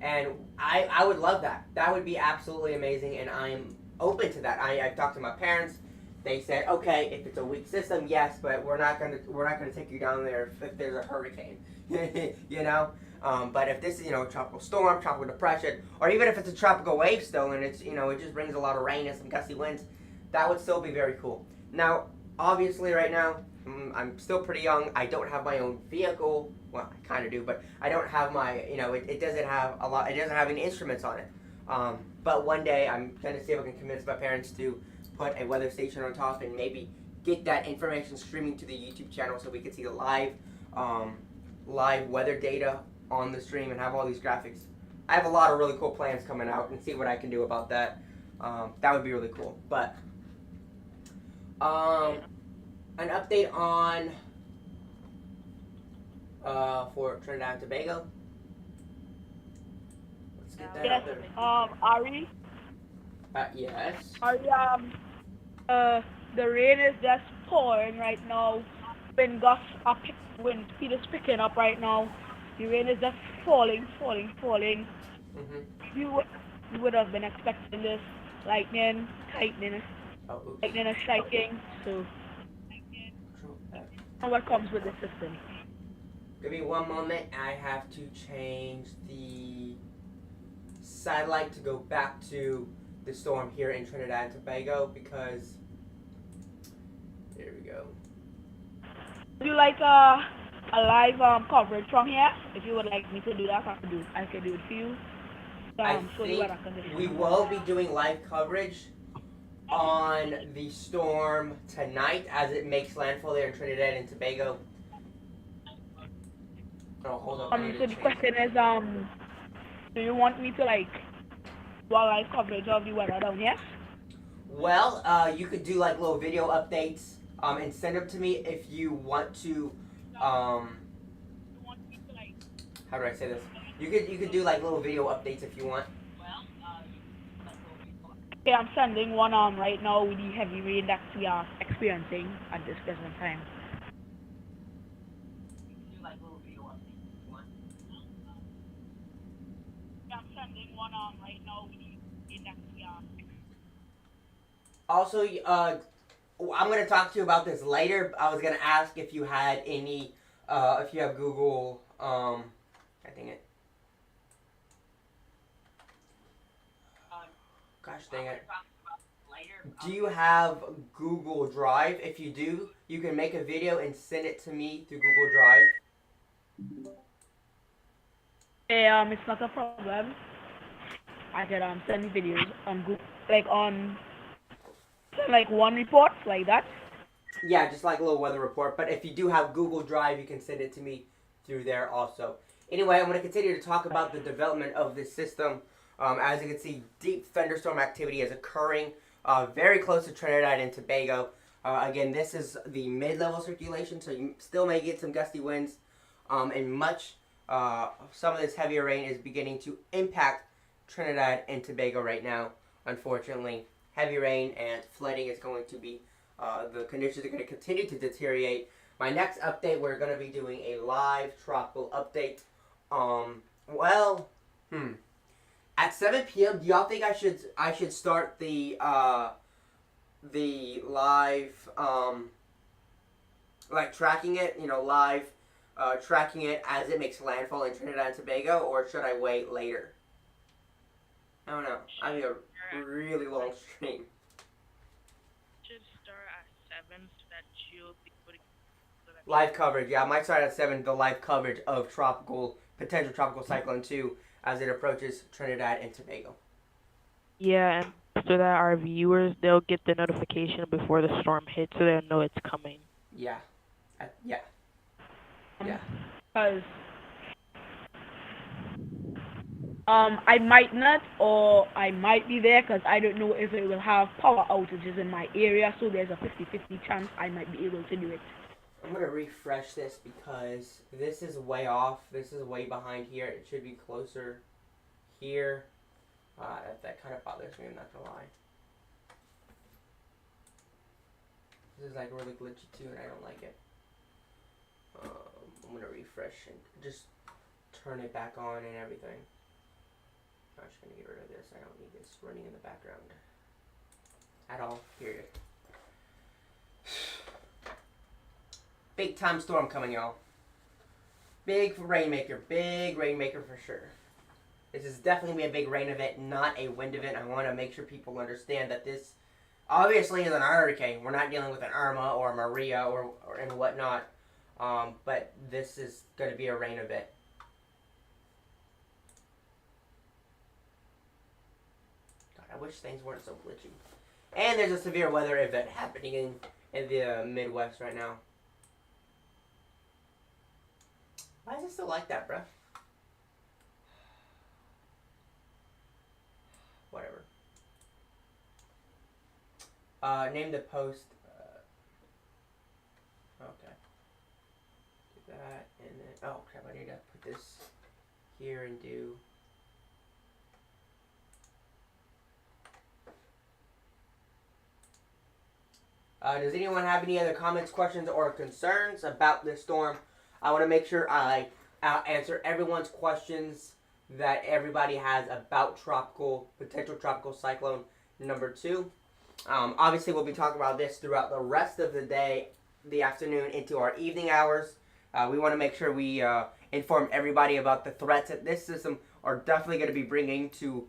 And I would love that. That would be absolutely amazing, and I'm open to that. I've talked to my parents. They said, okay, if it's a weak system, yes, but we're not gonna take you down there if there's a hurricane, But if this is tropical storm, tropical depression, or even if it's a tropical wave still, and it's it just brings a lot of rain and some gusty winds, that would still be very cool. Now, obviously, right now, I'm still pretty young. I don't have my own vehicle. Well, I kind of do, but I don't have my, it doesn't have a lot. It doesn't have any instruments on it. But one day, I'm going to see if I can convince my parents to put a weather station on top and maybe get that information streaming to the YouTube channel so we can see the live weather data on the stream and have all these graphics. I have a lot of really cool plans coming out and see what I can do about that. That would be really cool. But an update on for Trinidad and Tobago. Let's get that out there. Ari, Yes. Ari, the rain is just pouring right now. Wind speed is picking up right now. The rain is just falling. Mm-hmm. You would have been expecting this lightning is striking. So, and what comes with the system? Give me one moment. I have to change the satellite to go back to the storm here in Trinidad and Tobago because there we go. Would you like a live coverage from here? If you would like me to do that, I can do it for you. I think we will be doing live coverage on the storm tonight as it makes landfall there in Trinidad and Tobago. Oh, hold on. So the question is, Do you want me to like do a live coverage of the weather down here? Well, you could do like little video updates and send them to me if you want to. Um, how do I say this? You could do like little video updates if you want. Okay, I'm sending one right now with the heavy rain that we are experiencing at this present time. I'm sending one right now with the rain that we are. Also, I'm gonna talk to you about this later. I was gonna ask if you had any, if you have Google. I think it. Gosh dang it. Do you have Google Drive? If you do, you can make a video and send it to me through Google Drive. Hey, it's not a problem. I can send videos on Google, like on like one report like that. Yeah, just like a little weather report. But if you do have Google Drive, you can send it to me through there also. Anyway, I'm going to continue to talk about the development of this system. As you can see, deep thunderstorm activity is occurring very close to Trinidad and Tobago. Again, this is the mid-level circulation, so you still may get some gusty winds. And some of this heavier rain is beginning to impact Trinidad and Tobago right now. Unfortunately, heavy rain and flooding is going to be, the conditions are going to continue to deteriorate. My next update, we're going to be doing a live tropical update. At 7 p.m., do y'all think I should start the live, like tracking it, live tracking it as it makes landfall in Trinidad and Tobago, or should I wait later? I don't know. I mean, a really long stream. Should start at 7 so that you'll be able to... Live coverage, yeah. I might start at 7, the live coverage of potential Tropical Cyclone 2 as it approaches Trinidad and Tobago. Yeah, and after that, our viewers, they'll get the notification before the storm hits so they'll know it's coming. Yeah. Yeah. Because I might not, or I might be there because I don't know if it will have power outages in my area, so there's a 50-50 chance I might be able to do it. I'm going to refresh this because this is way off. This is way behind here. It should be closer here. That kind of bothers me, I'm not going to lie. This is like really glitchy too, and I don't like it. I'm going to refresh and just turn it back on and everything. I'm just going to get rid of this. I don't need this running in the background at all, period. Big time storm coming, y'all. Big rainmaker for sure. This is definitely be a big rain event, not a wind event. I want to make sure people understand that this obviously is an hurricane. We're not dealing with an Irma or a Maria or and whatnot. But this is going to be a rain event. God, I wish things weren't so glitchy. And there's a severe weather event happening in the Midwest right now. Why is it still like that, bruh? Whatever. Name the post. Okay. Do that, and then... Oh, crap, I need to put this here and do... does anyone have any other comments, questions, or concerns about this storm? I want to make sure I answer everyone's questions that everybody has about potential tropical cyclone number 2. Obviously, we'll be talking about this throughout the rest of the day, the afternoon, into our evening hours. We want to make sure we inform everybody about the threats that this system are definitely going to be bringing to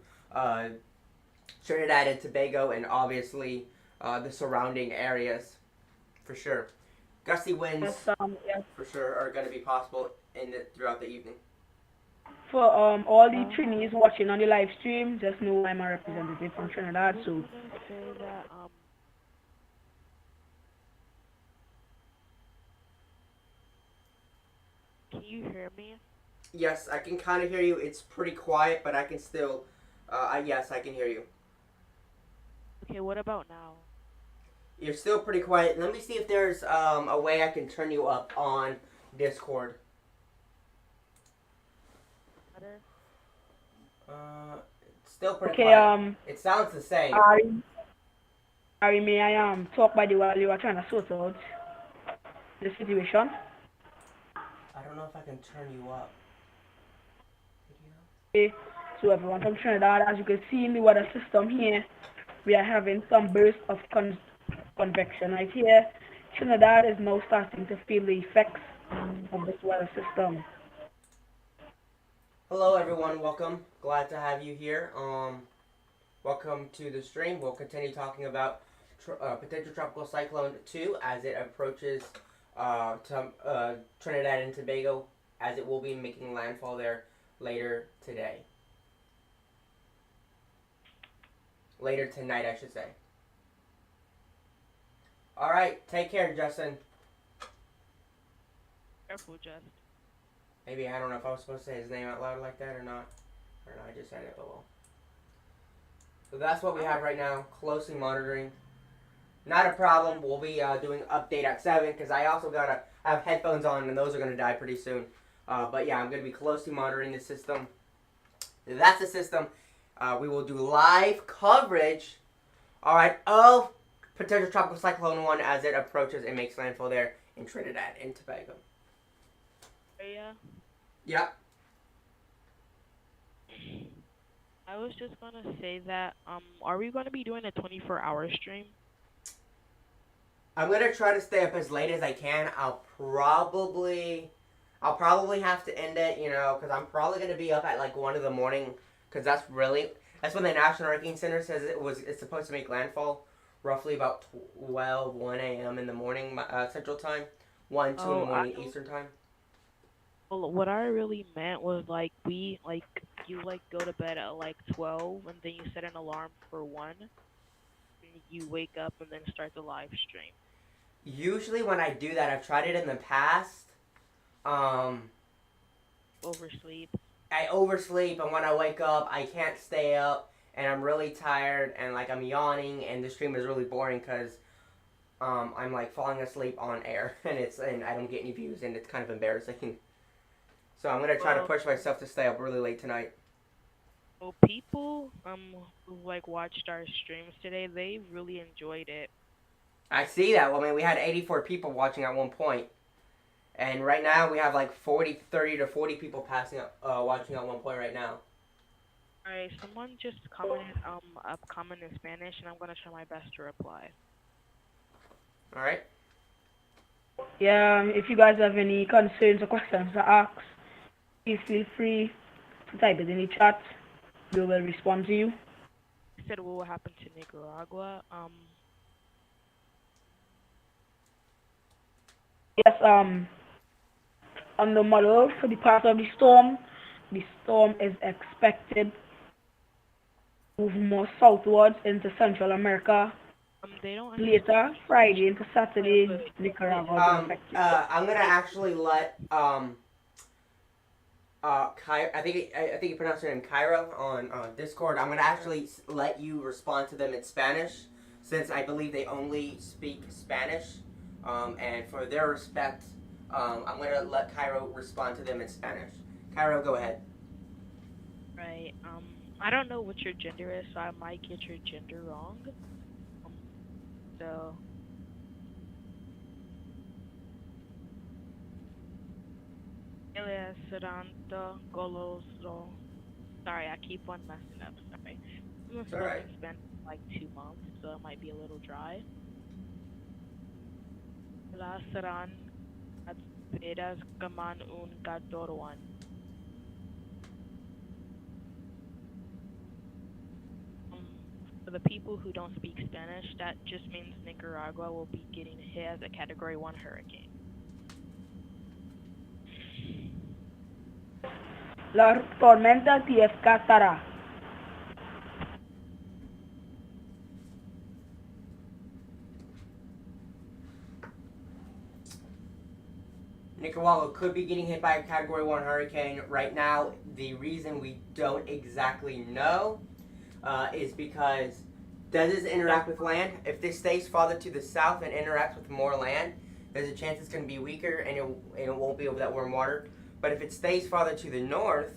Trinidad and Tobago, and obviously the surrounding areas, for sure. Gusty winds, Yes. for sure, are going to be possible throughout the evening. For all the Trinis watching on the live stream, just know I'm a representative from Trinidad, so Can you hear me? Yes, I can kind of hear you. It's pretty quiet, but I can still. Yes, I can hear you. Okay, what about now? You're still pretty quiet. Let me see if there's a way I can turn you up on Discord. Better? It's still pretty Okay, quiet. It sounds the same. Ari, may I talk by the while you are trying to sort out the situation? I don't know if I can turn you up. Okay, so everyone from Trinidad, as you can see in the weather system here, we are having some bursts of convection right here. Trinidad is now starting to feel the effects of this weather system. Hello, everyone. Welcome. Glad to have you here. Welcome to the stream. We'll continue talking about potential Tropical Cyclone 2 as it approaches Trinidad and Tobago, as it will be making landfall there later today. Later tonight, I should say. All right. Take care, Justin. Careful, Just. Maybe, I don't know if I was supposed to say his name out loud like that or not. I don't know, I just said it, but well. So that's what we have right now. Closely monitoring. Not a problem. We'll be doing update at 7 because I also gotta have headphones on and those are gonna die pretty soon. But yeah, I'm gonna be closely monitoring the system. That's the system. We will do live coverage, all right, of potential Tropical Cyclone 1 as it approaches and makes landfall there in Trinidad and Tobago. Yeah. Yep. I was just gonna say that, are we gonna be doing a 24-hour stream? I'm gonna try to stay up as late as I can. I'll probably have to end it, because I'm probably gonna be up at like 1 in the morning, because that's when the National Hurricane Center says it's supposed to make landfall, roughly about 1 a.m. in the morning Central Time, 2 in the morning Eastern Time. Well, what I really meant was you go to bed at 12 and then you set an alarm for 1. And you wake up and then start the live stream. Usually when I do that, I've tried it in the past. Oversleep. I oversleep, and when I wake up, I can't stay up, and I'm really tired, and I'm yawning, and the stream is really boring because I'm falling asleep on air, and I don't get any views, and it's kind of embarrassing. So I'm gonna try to push myself to stay up really late tonight. Well, people who watched our streams today, they really enjoyed it. I see that. Well, I mean, we had 84 people watching at one point, and right now we have 30 to 40 people watching at one point right now. Alright, someone just commented a comment in Spanish, and I'm gonna try my best to reply. All right. Yeah, if you guys have any concerns or questions to ask, please feel free to type it in the chat. We will respond to you. I said what will happen to Nicaragua. Yes, on the model for the path of the storm is expected to move more southwards into Central America. They don't Later, Friday into Saturday, Nicaragua will be affected. I'm gonna actually let I think you pronounced your name Cairo on Discord. I'm gonna actually let you respond to them in Spanish, since I believe they only speak Spanish. And for their respect, I'm gonna let Cairo respond to them in Spanish. Cairo, go ahead. Right. I don't know what your gender is, so I might get your gender wrong. So. Sorry, I keep on messing up. Sorry. It's alright. It's been 2 months, so it might be a little dry. La serán at veras kaman un gadorwan. For the people who don't speak Spanish, that just means Nicaragua will be getting hit as a Category 1 hurricane. La tormenta te escasará. Nicaragua could be getting hit by a Category 1 hurricane. Right now, the reason we don't exactly know is because does this interact with land? If this stays farther to the south and interacts with more land, there's a chance it's going to be weaker and it won't be over that warm water. But if it stays farther to the north,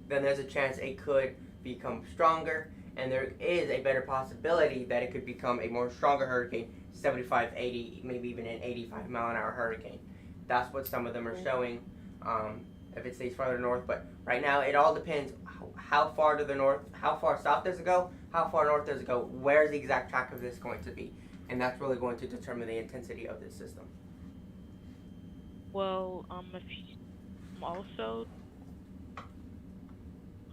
then there's a chance it could become stronger, and there is a better possibility that it could become a more stronger hurricane, 75, 80, maybe even an 85 mile an hour hurricane. That's what some of them are showing if it stays farther north. But right now, it all depends how far to the north, how far south does it go, how far north does it go, where's the exact track of this going to be. And that's really going to determine the intensity of this system. Well, if you also,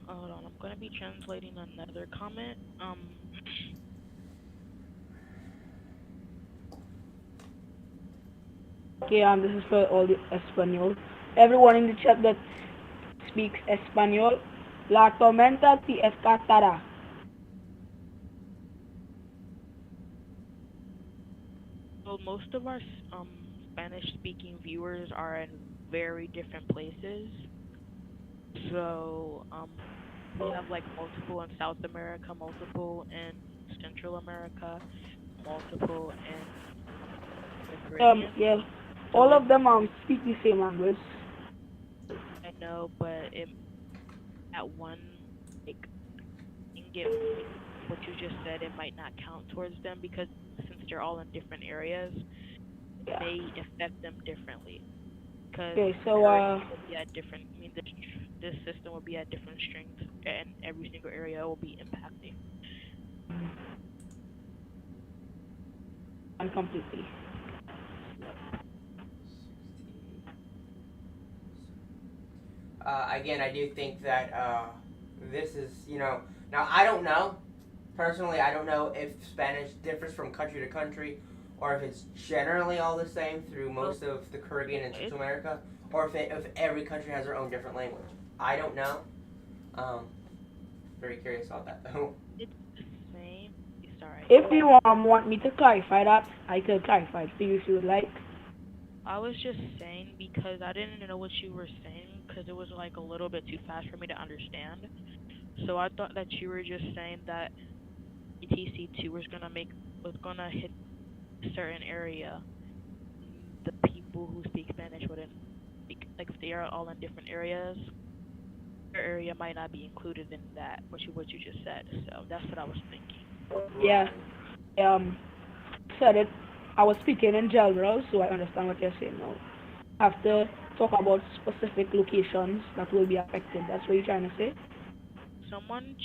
hold on, I'm gonna be translating another comment. Okay, this is for all the Espanol. Everyone in the chat that speaks Espanol, la tormenta te escatará. Well, most of our Spanish-speaking viewers are in very different places. So, we have like multiple in South America, multiple in Central America, multiple in the Caribbean. Yeah, all of them speak the same language. I know, but at one, like, what you just said, it might not count towards them because since they're all in different areas, it may affect them differently. Because Okay, so will be at different. I mean, this system will be at different strengths, and every single area will be impacting. and completely. Again, I do think that this is, now I don't know, personally, I don't know if Spanish differs from country to country, or if it's generally all the same through most of the Caribbean and Central America, or if every country has their own different language. I don't know. Very curious about that. It's the same. Sorry. If you want me to clarify that, I could clarify it for you if you would like. I was just saying because I didn't know what you were saying because it was like a little bit too fast for me to understand. So I thought that you were just saying that PTC Two was gonna hit a certain area. The people who speak Spanish wouldn't speak, like if they are all in different areas, their area might not be included in that. What you just said. So that's what I was thinking. Yeah. Said it. I was speaking in general, so I understand what you're saying now. I have to talk about specific locations that will be affected. That's what you're trying to say? Someone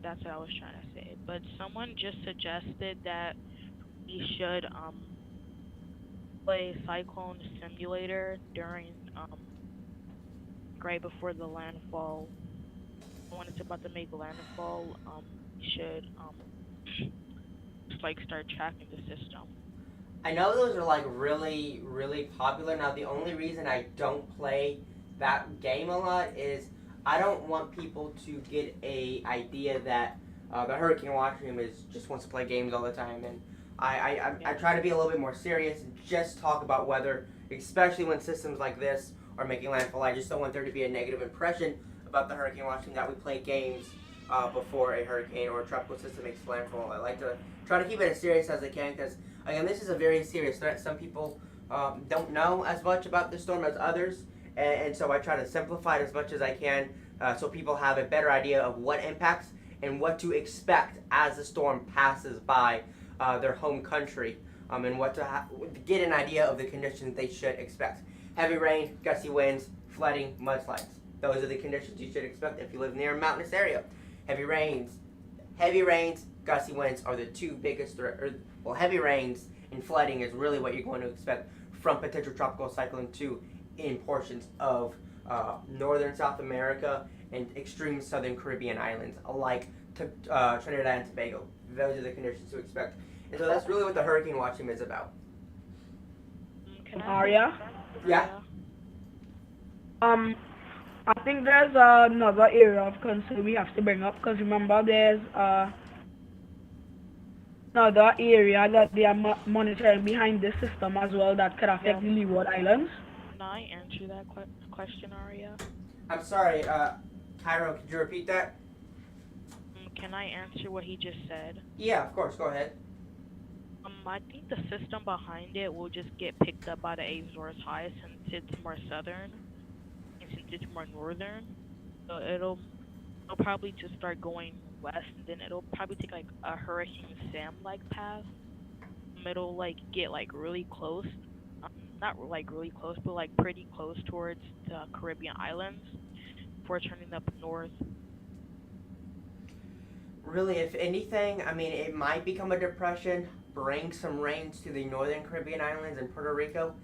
that's what I was trying to say. But someone just suggested that we should play Cyclone Simulator during right before the landfall. When it's about to make landfall, we should like start tracking the system. I know those are like really, really popular. Now the only reason I don't play that game a lot is I don't want people to get a idea that the Hurricane Watch Room just wants to play games all the time, and I try to be a little bit more serious and just talk about weather, especially when systems like this are making landfall. I just don't want there to be a negative impression about the Hurricane Watch Room that we play games before a hurricane or a tropical system makes landfall. I like to try to keep it as serious as I can because, again, this is a very serious threat. Some people don't know as much about the storm as others, and so I try to simplify it as much as I can so people have a better idea of what impacts and what to expect as the storm passes by their home country, and what to get an idea of the conditions they should expect. Heavy rain, gusty winds, flooding, mudslides. Those are the conditions you should expect if you live near a mountainous area. Heavy rains, gusty winds are the two biggest threats. Well, heavy rains and flooding is really what you're going to expect from potential Tropical Cyclone Two in portions of northern South America and extreme southern Caribbean islands, like Trinidad and Tobago. Those are the conditions to expect. And so that's really what the hurricane watching is about. Aria? Yeah. I think there's another area of concern we have to bring up because remember there's another area that they are monitoring behind this system as well that could affect the Leeward Islands? Can I answer that question, Aria? I'm sorry, Cairo, could you repeat that? Can I answer what he just said? Yeah, of course, go ahead. I think the system behind it will just get picked up by the Azores High since it's more southern, and since it's more northern. So it'll probably just start going west, and then it'll probably take like a Hurricane Sam like path. It'll like get like really close, not like really close, but like pretty close towards the Caribbean islands before turning up north. Really, if anything, I mean, it might become a depression, bring some rains to the northern Caribbean islands and Puerto Rico.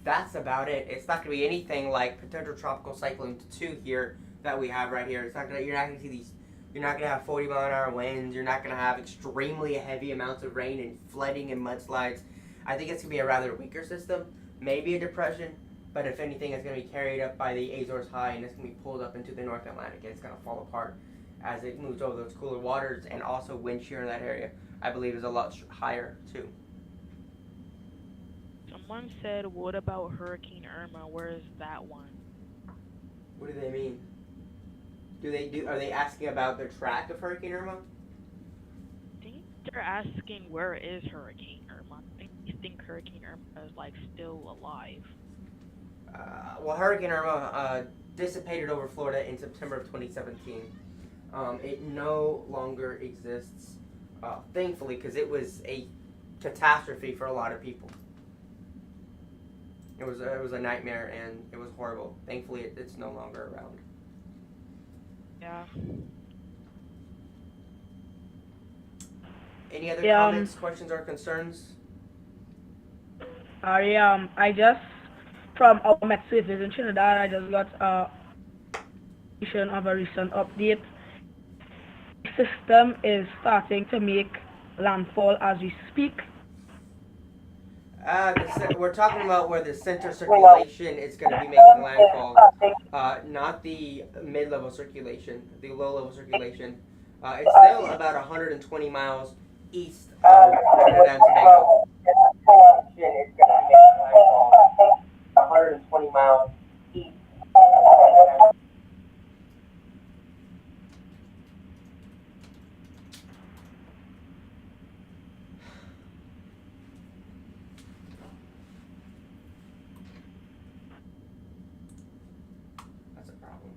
That's about it. It's not going to be anything like potential Tropical Cyclone 2 here that we have right here. It's not going to, you're not going to see these, you're not going to have 40-mile-an-hour winds. You're not going to have extremely heavy amounts of rain and flooding and mudslides. I think it's going to be a rather weaker system, maybe a depression, but if anything, it's going to be carried up by the Azores High, and it's going to be pulled up into the North Atlantic, and it's going to fall apart as it moves over those cooler waters, and also wind shear in that area, I believe, is a lot higher too. Someone said, "What about Hurricane Irma? Where is that one?" What do they mean? Are they asking about the track of Hurricane Irma? I think they're asking where is Hurricane Irma. I think Hurricane Irma is like still alive. Well, Hurricane Irma dissipated over Florida in September of 2017. It no longer exists, thankfully, because it was a catastrophe for a lot of people. It was a nightmare, and it was horrible. Thankfully, it's no longer around. Yeah. Any other comments, questions, or concerns? I just, from our Met Surface in Trinidad, I just got a of a recent update. The system is starting to make landfall as we speak. We're talking about where the center circulation is going to be making landfall, not the mid-level circulation, the low-level circulation. It's still about 120 miles east of Trinidad and Tobago. 120 miles east. That's a problem.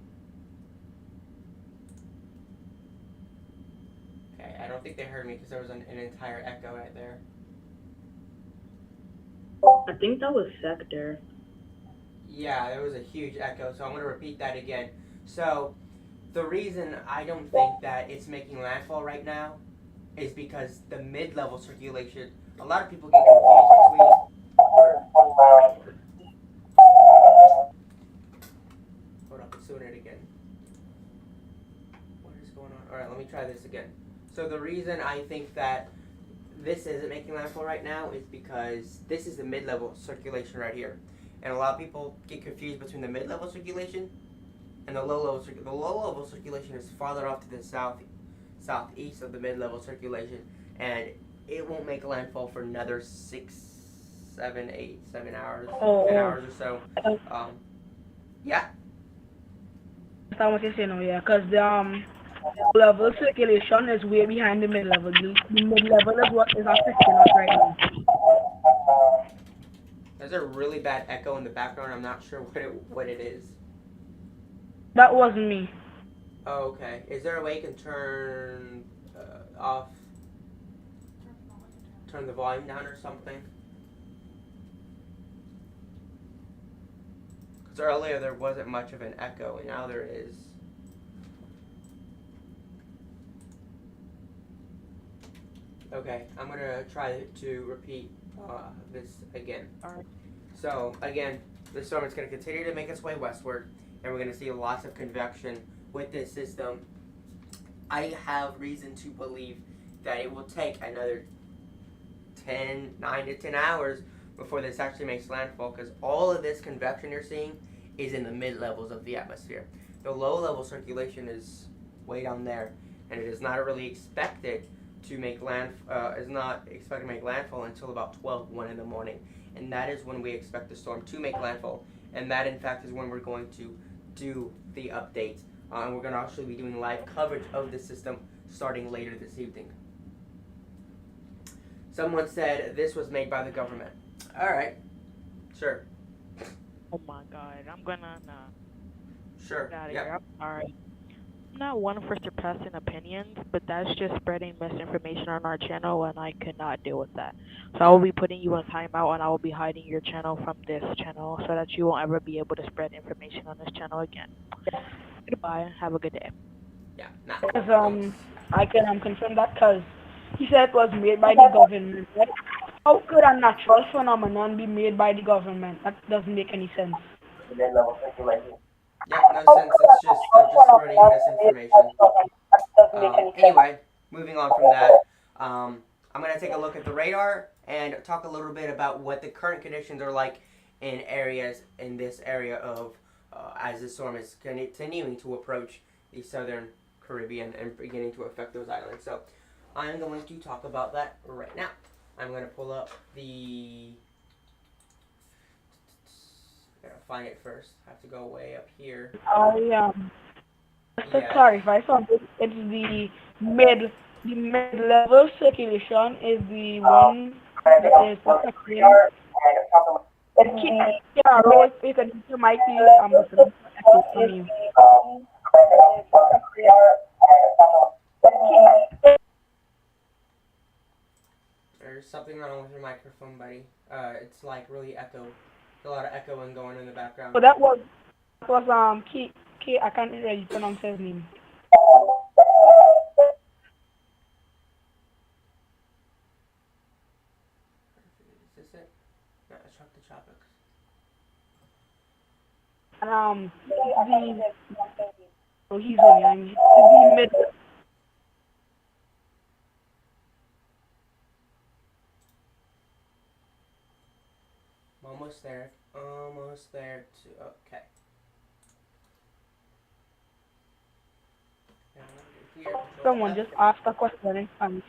Okay, I don't think they heard me because there was an entire echo right there. I think that was sector. Yeah, there was a huge echo, so I'm going to repeat that again. So, the reason I don't think that it's making landfall right now is because the mid-level circulation, a lot of people get confused between... Hold up, it's doing it again. What is going on? Alright, let me try this again. So the reason I think that this isn't making landfall right now is because this is the mid-level circulation right here. And a lot of people get confused between the mid-level circulation and the low-level circulation. The low-level circulation is farther off to the southeast of the mid-level circulation, and it won't make landfall for another 6, 7, 8, 7 hours, 10 hours or so. Yeah. That's what you're saying, yeah, because the level circulation is way behind the mid-level. The mid-level is what is affecting us right now. There's a really bad echo in the background. I'm not sure what it is. That wasn't me. Oh, okay. Is there a way you can turn turn the volume down or something? Because earlier there wasn't much of an echo, and now there is. Okay, I'm going to try to repeat this again. Alright. So, again, the storm is going to continue to make its way westward, and we're going to see lots of convection with this system. I have reason to believe that it will take another 9 to 10 hours before this actually makes landfall, because all of this convection you're seeing is in the mid-levels of the atmosphere. The low-level circulation is way down there, and it is not really expected to make is not expected to make landfall until about 1 in the morning, and that is when we expect the storm to make landfall, and that in fact is when we're going to do the update, and we're going to actually be doing live coverage of the system starting later this evening. Someone said this was made by the government. All right, sure. Oh my god, I'm gonna Sure. get out of Yep. here. I'm sorry. I'm not one for surpassing opinions, but that's just spreading misinformation on our channel, and I cannot deal with that. So I will be putting you on timeout, and I will be hiding your channel from this channel so that you won't ever be able to spread information on this channel again. Goodbye. Have a good day. Yeah. Nah. Because I can confirm that because he said it was made by the government. Right? How could a natural phenomenon be made by the government? That doesn't make any sense. Yep. No sense. It's just they're just spreading misinformation. Anyway, moving on from that, I'm going to take a look at the radar and talk a little bit about what the current conditions are like in areas in this area of as the storm is continuing to approach the southern Caribbean and beginning to affect those islands. So I'm going to talk about that right now. I'm going to pull up the... I gotta find it first. I have to go way up here. Just to clarify something, it's the mid-level circulation is the one that is affecting. Yeah, Rose, you might be listening to echo from you. There's something wrong with your microphone, buddy. It's like really echo. There's a lot of echoing going in the background. So that was K. I can't really pronounce his name. Is this it? No, it's the tropics. And he's only the mid. Almost there. Almost there too. Okay. Someone just asked a question in Spanish.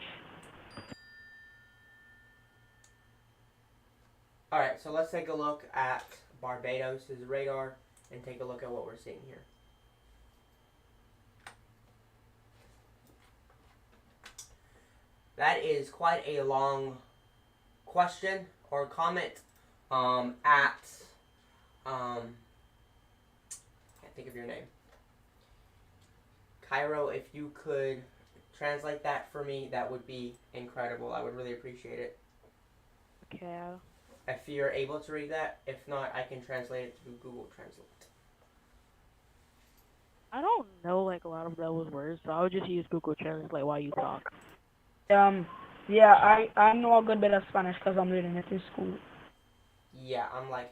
Alright, so let's take a look at Barbados' radar and take a look at what we're seeing here. That is quite a long question or comment can't think of your name. Cairo, if you could translate that for me, that would be incredible. I would really appreciate it. Okay. If you're able to read that, if not, I can translate it to Google Translate. I don't know like a lot of those words, so I would just use Google Translate while you talk. Yeah, I know a good bit of Spanish because I'm reading it in school. Yeah, I'm not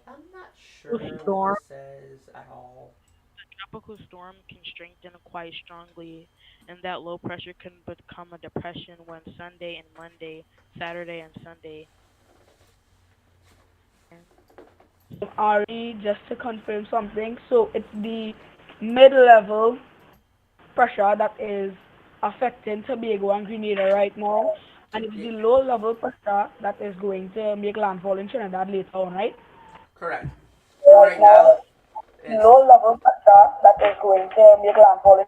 sure Storm. what this says at all. Tropical storm can strengthen quite strongly, and that low pressure can become a depression when Sunday and Monday, Saturday and Sunday. Ari, just to confirm something, so it's the mid-level pressure that is affecting Tobago and Grenada right now, and it's the low-level pressure that is going to make landfall in Trinidad later on, right? Correct. Right now, low-level pressure that is going to make landfall.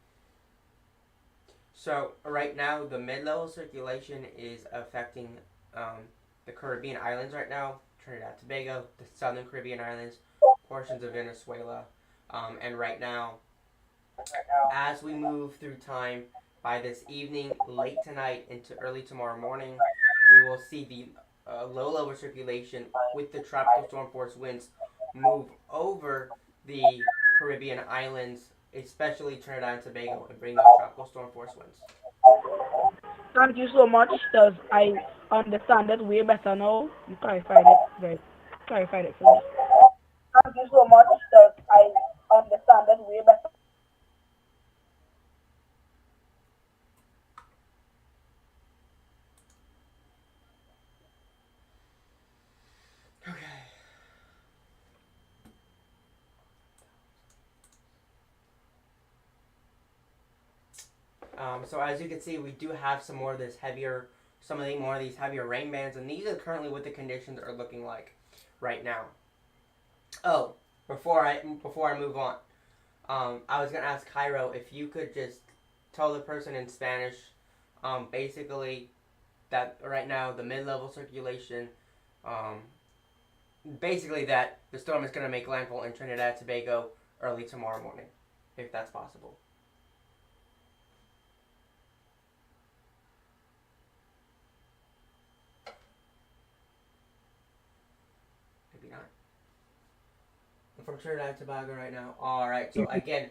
So right now, the mid-level circulation is affecting the Caribbean islands right now, Trinidad and Tobago, the southern Caribbean islands, portions of Venezuela, and right now, as we move through time, by this evening, late tonight, into early tomorrow morning, we will see the low-level circulation with the tropical storm force winds move over the Caribbean islands, especially Trinidad and Tobago, and bring those tropical storm force winds. Thank you so much, because I understand it way better now. You clarified it for me. Thank you so much, because I understand it way better. Okay. So as you can see, we do have some more of these heavier rain bands, and these are currently what the conditions are looking like right now. Oh, before I move on, I was gonna ask Cairo if you could just tell the person in Spanish, basically that right now the mid-level circulation, basically that the storm is gonna make landfall in Trinidad and Tobago early tomorrow morning, if that's possible. Maybe not. I'm from Trinidad and Tobago right now. Alright, so again,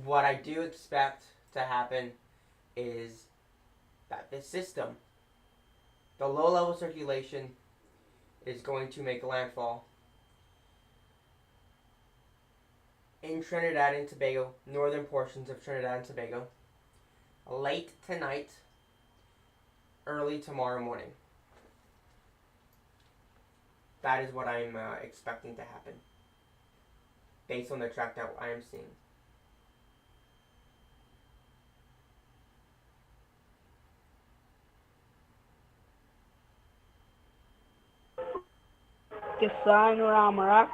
what I do expect to happen is that this system, the low-level circulation, is going to make landfall in Trinidad and Tobago, northern portions of Trinidad and Tobago, late tonight, early tomorrow morning. That is what I'm expecting to happen, based on the track that I am seeing. Yes, sir, in Ramarak.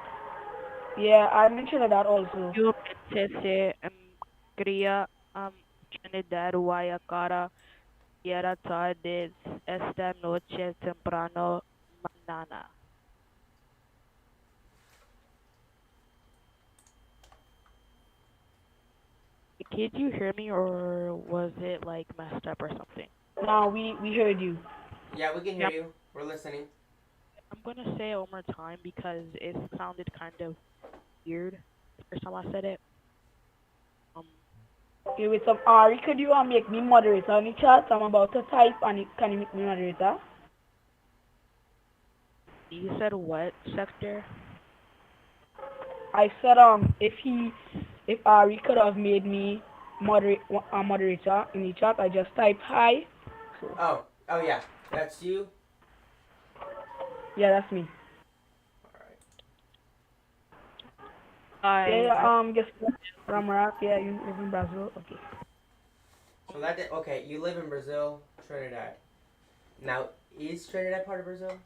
Yeah, I mentioned that also. Yo PTC cría Trinidad Guayacara era tarde esta noche temprano mañana. Did you hear me, or was it like messed up or something? Now we heard you. Yeah, we can hear you. We're listening. I'm gonna say it one more time because it sounded kind of weird the first time I said it. Okay, with some Ari, could you make me moderator on the chat? I'm about to type, and can you make me moderator? You said what sector? I said if Ari could have made me moderator in the chat, I just typed hi. So. Oh yeah, that's you. Yeah, that's me. Alright. Yeah, guess what? Ramarak, yeah, you live in Brazil. Okay. So okay, you live in Brazil, Trinidad. Now, is Trinidad part of Brazil?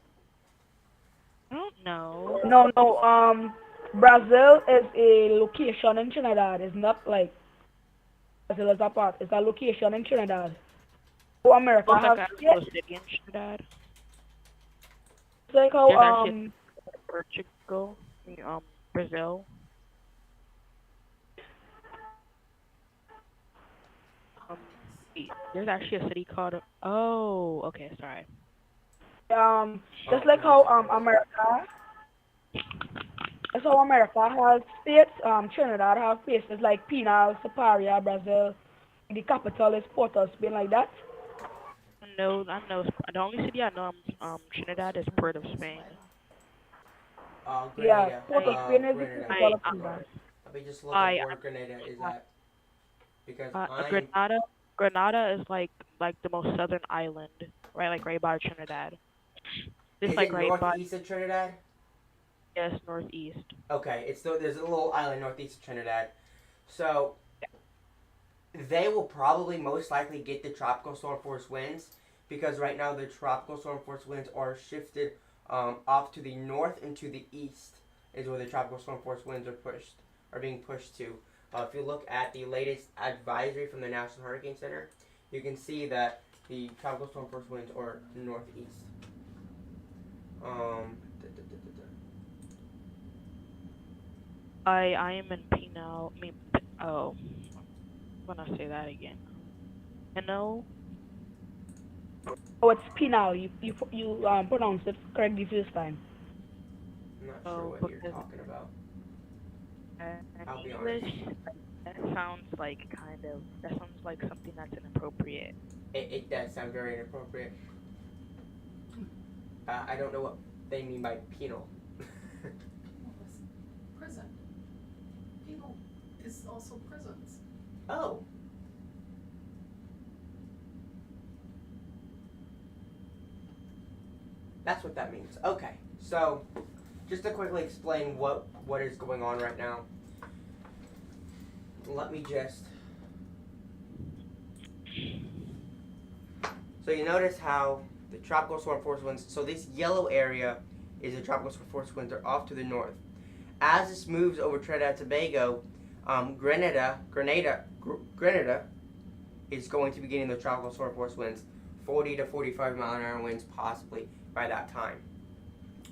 I don't know. No, Brazil is a location in Trinidad. It's not like Brazil is a part. It's a location in Trinidad. So America has city in Trinidad. It's like how Portugal, Brazil. There's actually a city called. Oh, okay, sorry. Just like how America. That's how America has states. Trinidad has places like Pinal, Saparia, Brazil. The capital is Port of Spain, like that. No, I know. The only city I know, Trinidad, is Port of Spain. Grenada. Yeah, Port of Spain is the capital of Trinidad. Let me just look at where Grenada is at. Because Grenada is like the most southern island, right? Like right by Trinidad. It's like right northeast of Trinidad? Yes, northeast. Okay, there's a little island northeast of Trinidad. So they will probably most likely get the tropical storm force winds, because right now the tropical storm force winds are shifted off to the north and to the east is where the tropical storm force winds are being pushed to. If you look at the latest advisory from the National Hurricane Center, you can see that the tropical storm force winds are northeast. I am in Pinal. I'm gonna say that again. Pinal. Oh, it's Pinal. You pronounced it correctly this time. I'm not sure what you're talking about. In English, that sounds like something that's inappropriate. It does sound very inappropriate. I don't know what they mean by penal. Prison. Penal is also prisons. Oh. That's what that means. Okay, so just to quickly explain what is going on right now, let me just So you notice how the tropical storm force winds, so this yellow area is the tropical storm force winds are off to the north. As this moves over Trinidad and Tobago, Grenada is going to be getting the tropical storm force winds, 40 to 45 mile an hour winds possibly by that time.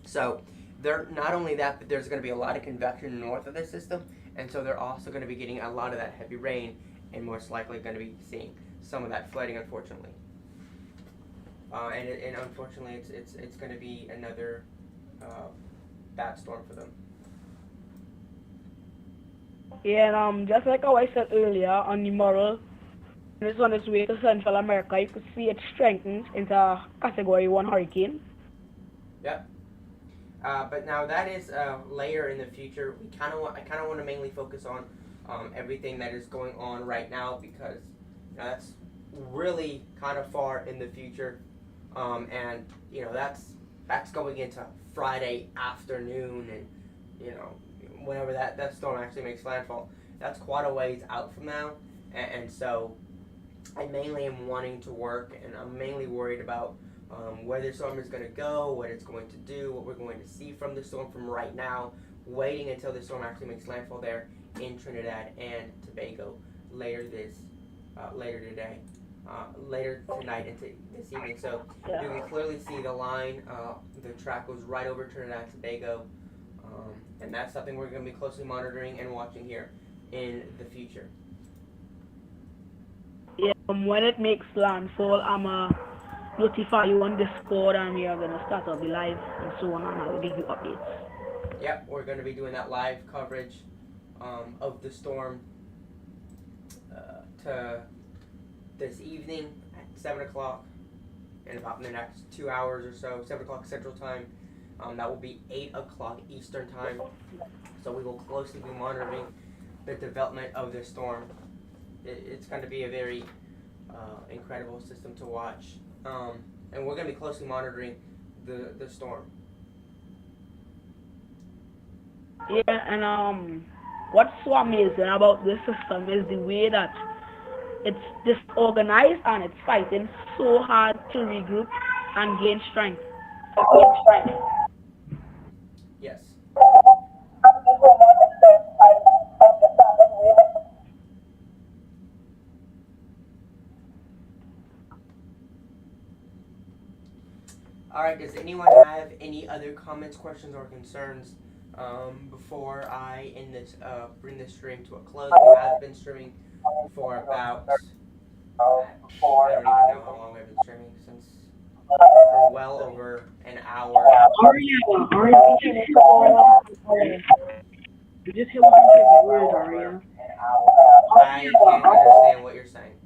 So they're not only that, but there's going to be a lot of convection north of this system, and so they're also going to be getting a lot of that heavy rain, and most likely going to be seeing some of that flooding, unfortunately. And unfortunately, it's going to be another bad storm for them. Yeah, and just like how I said earlier on the model, when it's on its way to Central America, you could see it strengthens into a Category 1 hurricane. Yep. But now that is later in the future. I kind of want to mainly focus on everything that is going on right now, because that's really kind of far in the future, and that's going into Friday afternoon, and whenever that storm actually makes landfall, that's quite a ways out from now, and so I mainly am wanting to work, and I'm mainly worried about where the storm is going to go, what it's going to do, what we're going to see from the storm from right now, waiting until the storm actually makes landfall there in Trinidad and Tobago later today, later tonight into this evening. So you can clearly see the line, the track goes right over Trinidad and Tobago, and that's something we're going to be closely monitoring and watching here in the future. Yeah, when it makes landfall, I'm notify you on Discord, and we are going to start up the live and so on, and I will give you updates. Yep, we're going to be doing that live coverage of the storm to this evening at 7 o'clock, in about the next 2 hours or so, 7 o'clock Central Time. That will be 8 o'clock Eastern Time. So we will closely be monitoring the development of this storm. It's going to be a very incredible system to watch. And we're going to be closely monitoring the storm. Yeah, and what's so amazing about this system is the way that it's disorganized and it's fighting so hard to regroup and gain strength. Yes. All right, does anyone have any other comments, questions, or concerns before I end this, bring this stream to a close? We have been streaming for about, I don't even know how long we've been streaming, since for well over an hour. You just hit 100 viewers, Aria. I can't understand what you're saying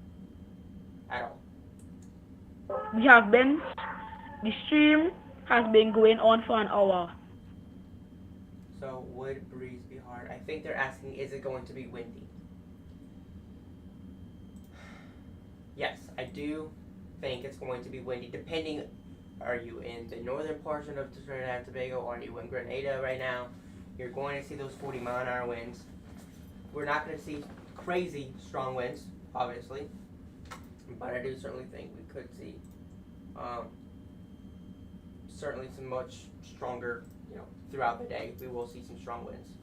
at all. The stream has been going on for an hour. So, would breeze be hard? I think they're asking, is it going to be windy? Yes, I do think it's going to be windy, depending, are you in the northern portion of Trinidad and Tobago, are you in Grenada right now? You're going to see those 40 mile an hour winds. We're not going to see crazy strong winds, obviously, but I do certainly think we could see certainly some much stronger, throughout the day. We will see some strong winds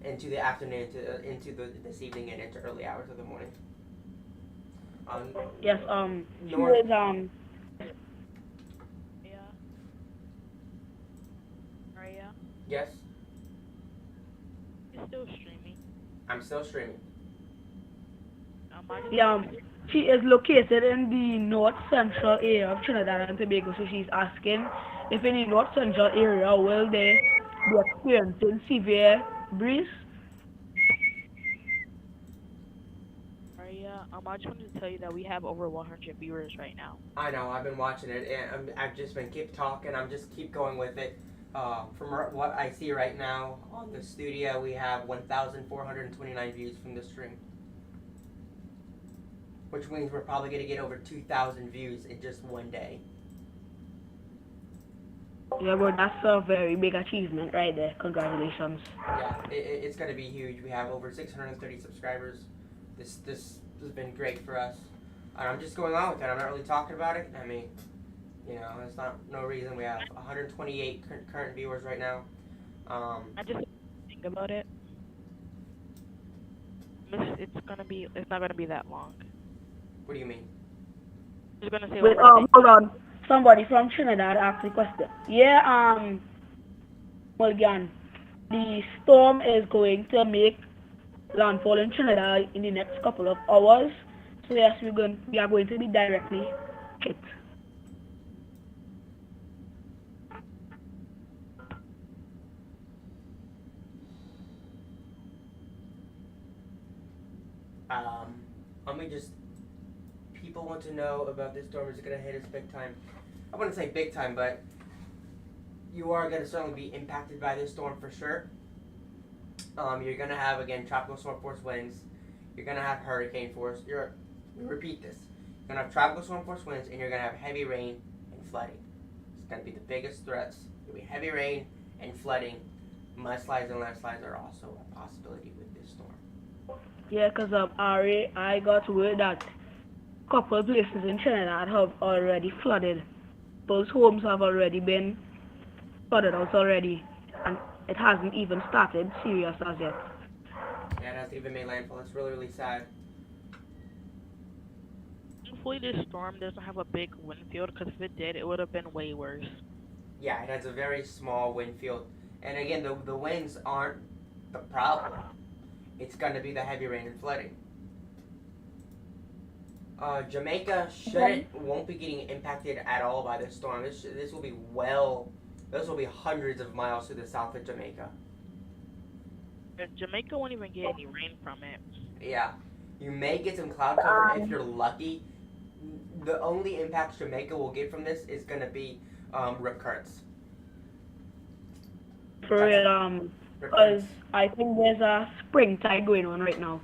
into the afternoon, into this evening, and into early hours of the morning. Yes, north. Yeah. Aria, Yes, you're still streaming. I'm still streaming. She is located in the north central area of Trinidad and Tobago, so she's asking if in the north central area will they be experiencing severe breeze. Aria, I just wanted to tell you that we have over 100 viewers right now. I know, I've been watching it, and I've just been keep talking. I'm just keep going with it. From what I see right now on the studio, we have 1,429 views from the stream, which means we're probably going to get over 2,000 views in just one day. Yeah, but that's a very big achievement right there. Congratulations. Yeah, it's going to be huge. We have over 630 subscribers. This has been great for us. And I'm just going on with it. I'm not really talking about it. I mean, there's not no reason. We have 128 current viewers right now. I just think about it. It's not gonna be that long. What do you mean? I'm just gonna say. Wait, hold on. Somebody from Trinidad asked a question. Yeah, Morgan, the storm is going to make landfall in Trinidad in the next couple of hours. So yes, we are going to be directly hit. Let me just. People want to know about this storm. Is it going to hit us big time? I wouldn't say big time, but you are going to certainly be impacted by this storm for sure. You're going to have, again, tropical storm force winds. You're going to have hurricane force. Repeat this. You're going to have tropical storm force winds, and you're going to have heavy rain and flooding. It's going to be the biggest threats. It'll be heavy rain and flooding. Mudslides and landslides are also a possibility with this storm. Yeah, because I got word that a couple of places in Trinidad have already flooded. Those homes have already been flooded out already, and it hasn't even started serious as yet. Yeah, it hasn't even made landfall. It's really, really sad. Hopefully this storm doesn't have a big wind field, because if it did, it would have been way worse. Yeah, it has a very small wind field. And again, the winds aren't the problem. It's going to be the heavy rain and flooding. Jamaica won't be getting impacted at all by this storm. This will be hundreds of miles to the south of Jamaica. Jamaica won't even get any rain from it. Yeah, you may get some cloud cover if you're lucky. The only impact Jamaica will get from this is going to be rip currents. For real, because I think there's a spring tide going on right now.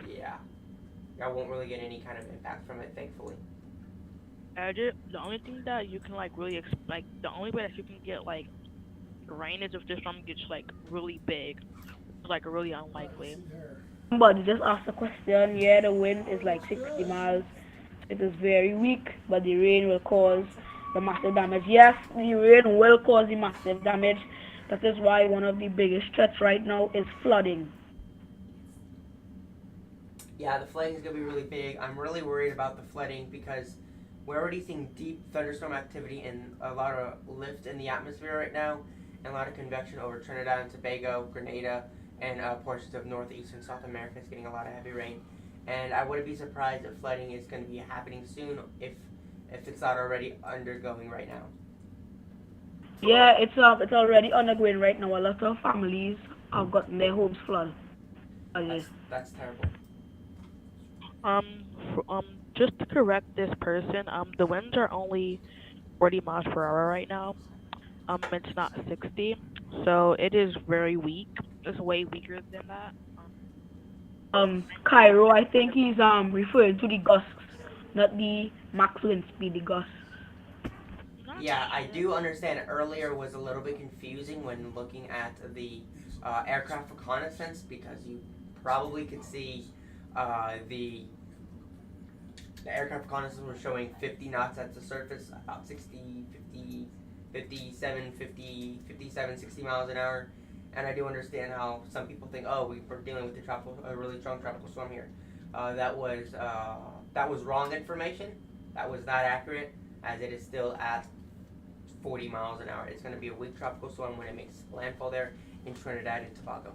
Yeah. I won't really get any kind of impact from it, thankfully. The only thing that you can the only way that you can get rain is if the storm gets really big. It's really unlikely. Somebody just asked a question. Yeah, the wind is 60 miles. It is very weak, but the rain will cause the massive damage. Yes, the rain will cause the massive damage. That is why one of the biggest threats right now is flooding. Yeah, the flooding is going to be really big. I'm really worried about the flooding because we're already seeing deep thunderstorm activity and a lot of lift in the atmosphere right now, and a lot of convection over Trinidad and Tobago, Grenada, and portions of Northeast and South America is getting a lot of heavy rain. And I wouldn't be surprised if flooding is going to be happening soon if it's not already undergoing right now. Yeah, it's already undergoing right now. A lot of families have gotten their homes flooded. That's terrible. Just to correct this person, the winds are only 40 miles per hour right now. It's not 60, so it is very weak. It's way weaker than that. Cairo, I think he's referring to the gusts, not the max wind speed, the gusts. Yeah, I do understand earlier was a little bit confusing when looking at the aircraft reconnaissance because you probably could see the aircraft reconnaissance was showing 50 knots at the surface, about 60, 50, 57, 60 miles an hour. And I do understand how some people think, oh, we're dealing with a really strong tropical storm here. That was wrong information. That was not accurate, as it is still at 40 miles an hour. It's going to be a weak tropical storm when it makes landfall there in Trinidad and Tobago.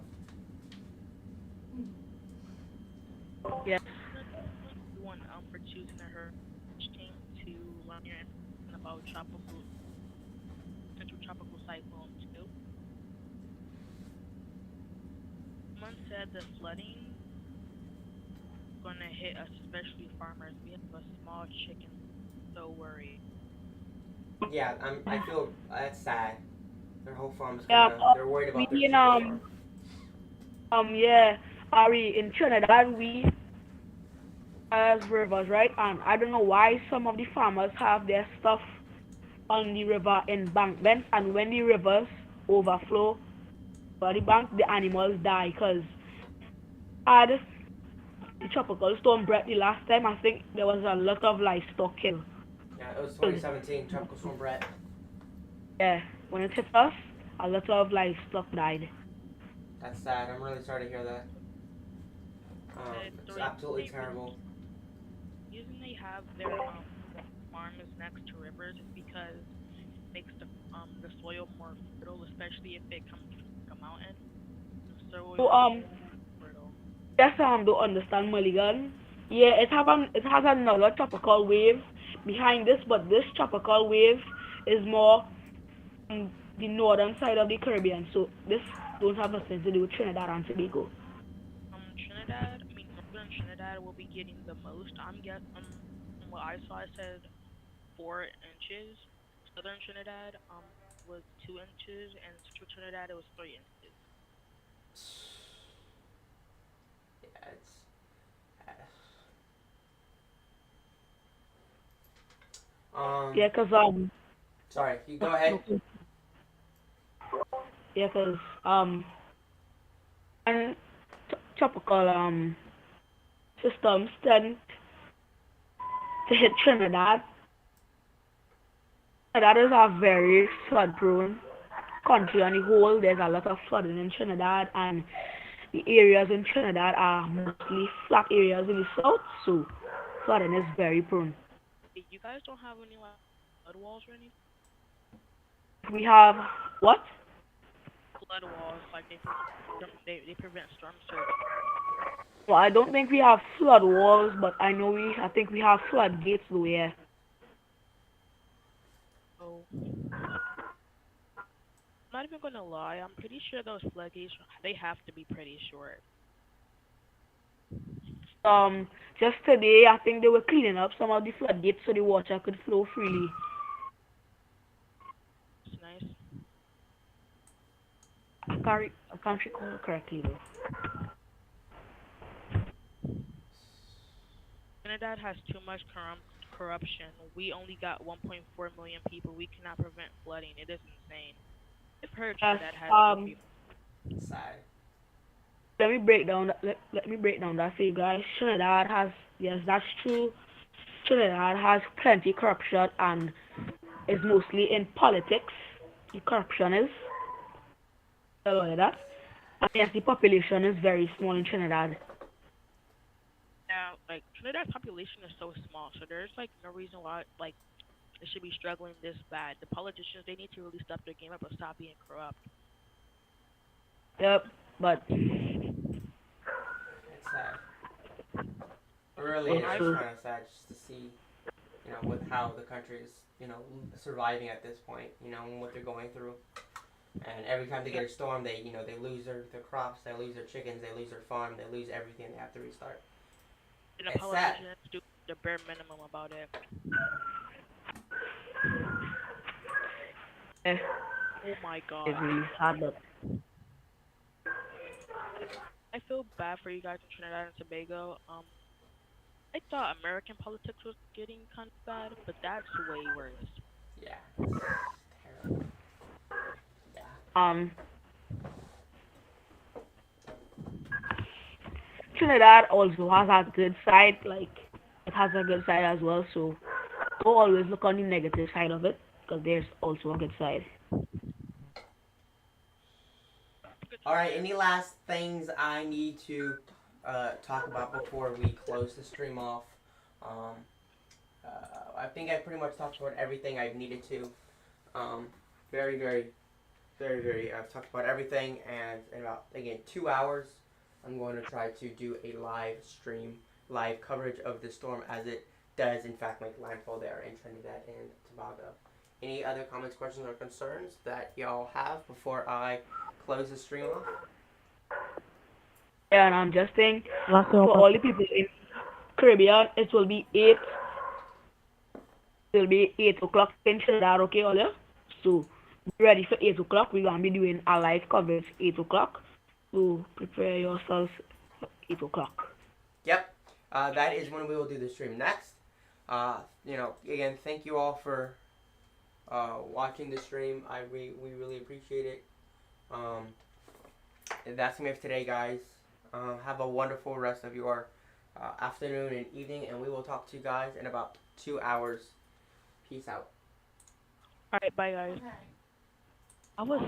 Yeah. Everyone for choosing hurricane to learn about Tropical Cyclone Two. Someone said the flooding is going to hit us, especially farmers. We have a small chicken, so worried. Yeah, I feel that's sad. Their whole farm is they're worried about their chicken farm. Yeah, Ari, in Trinidad we as rivers, right? And I don't know why some of the farmers have their stuff on the river embankments, and when the rivers overflow by the bank, the animals die because the tropical storm Brett the last time, I think there was a lot of livestock killed. Yeah, it was 2017 Tropical Storm Brett. Yeah, when it hit us, a lot of livestock died. That's sad. I'm really sorry to hear that. The It's reason absolutely terrible. they have their farms next to rivers is because it makes the soil more fertile, especially if it comes from a mountain. The soil So is fertile. yes, don't understand Mulligan. Yeah, it has another tropical wave behind this, but this tropical wave is more on the northern side of the Caribbean. So this don't have nothing to do with Trinidad and Tobago. Northern Trinidad will be getting the most. From what I saw, it said 4 inches. Southern Trinidad was 2 inches, and Central Trinidad it was 3 inches. Yeah, it's. Yeah, cause Sorry, you go ahead. yeah, cause and tropical systems tend to hit Trinidad. That is a very flood prone country on the whole. There's a lot of flooding in Trinidad, and the areas in Trinidad are mostly flat areas in the south, so flooding is very prone. You guys don't have any like flood walls or anything? We have what? Flood walls, like they prevent storm surge. Well, I don't think we have flood walls, but I think we have floodgates though, yeah. So I'm not even gonna lie, I'm pretty sure those floodgates they have to be pretty short. Just today, I think they were cleaning up some of the floodgates so the water could flow freely. It's nice. I can't recall correctly though. Trinidad has too much corruption. We only got 1.4 million people. We cannot prevent flooding. It is insane. I've heard Trinidad has more people. Sad. Let me break down that for you guys. Trinidad has, yes, that's true. Trinidad has plenty corruption and is mostly in politics. The corruption is a lot of that. And yes, the population is very small in Trinidad. Now, like Trinidad's population is so small, so there's like no reason why like they should be struggling this bad. The politicians they need to really step their game up and stop being corrupt. Yep, but It's sad. It really is kind of sad just to see, with how the country is, surviving at this point, and what they're going through. And every time they get a storm, they lose their crops, they lose their chickens, they lose their farm, they lose everything, they have to restart. And the It's sad. politicians do the bare minimum about it. Oh my god. it's really sad, but I feel bad for you guys in Trinidad and Tobago. I thought American politics was getting kind of bad, but that's way worse. Yeah. It's terrible. Yeah. Trinidad also has a good side, like it has a good side as well. So don't always look on the negative side of it, because there's also a good side. All right. Any last things I need to talk about before we close the stream off? I think I pretty much talked about everything I've needed to. Very, very, very, very. I've talked about everything, and in about 2 hours, I'm going to try to do a live stream, live coverage of the storm as it does in fact make landfall there in Trinidad and Tobago. Any other comments, questions, or concerns that y'all have before I close the stream off? Yeah, and I'm just saying for all the people in Caribbean, it will be 8 o'clock in Trinidad, okay, all you? So be ready for 8 o'clock. We're gonna be doing a live coverage 8 o'clock. So prepare yourselves for 8 o'clock. Yep. That is when we will do the stream next. Again, thank you all for watching the stream. We really appreciate it. That's gonna be it for today, guys. Have a wonderful rest of your afternoon and evening, and we will talk to you guys in about 2 hours. Peace out. Alright, bye guys. Okay. I was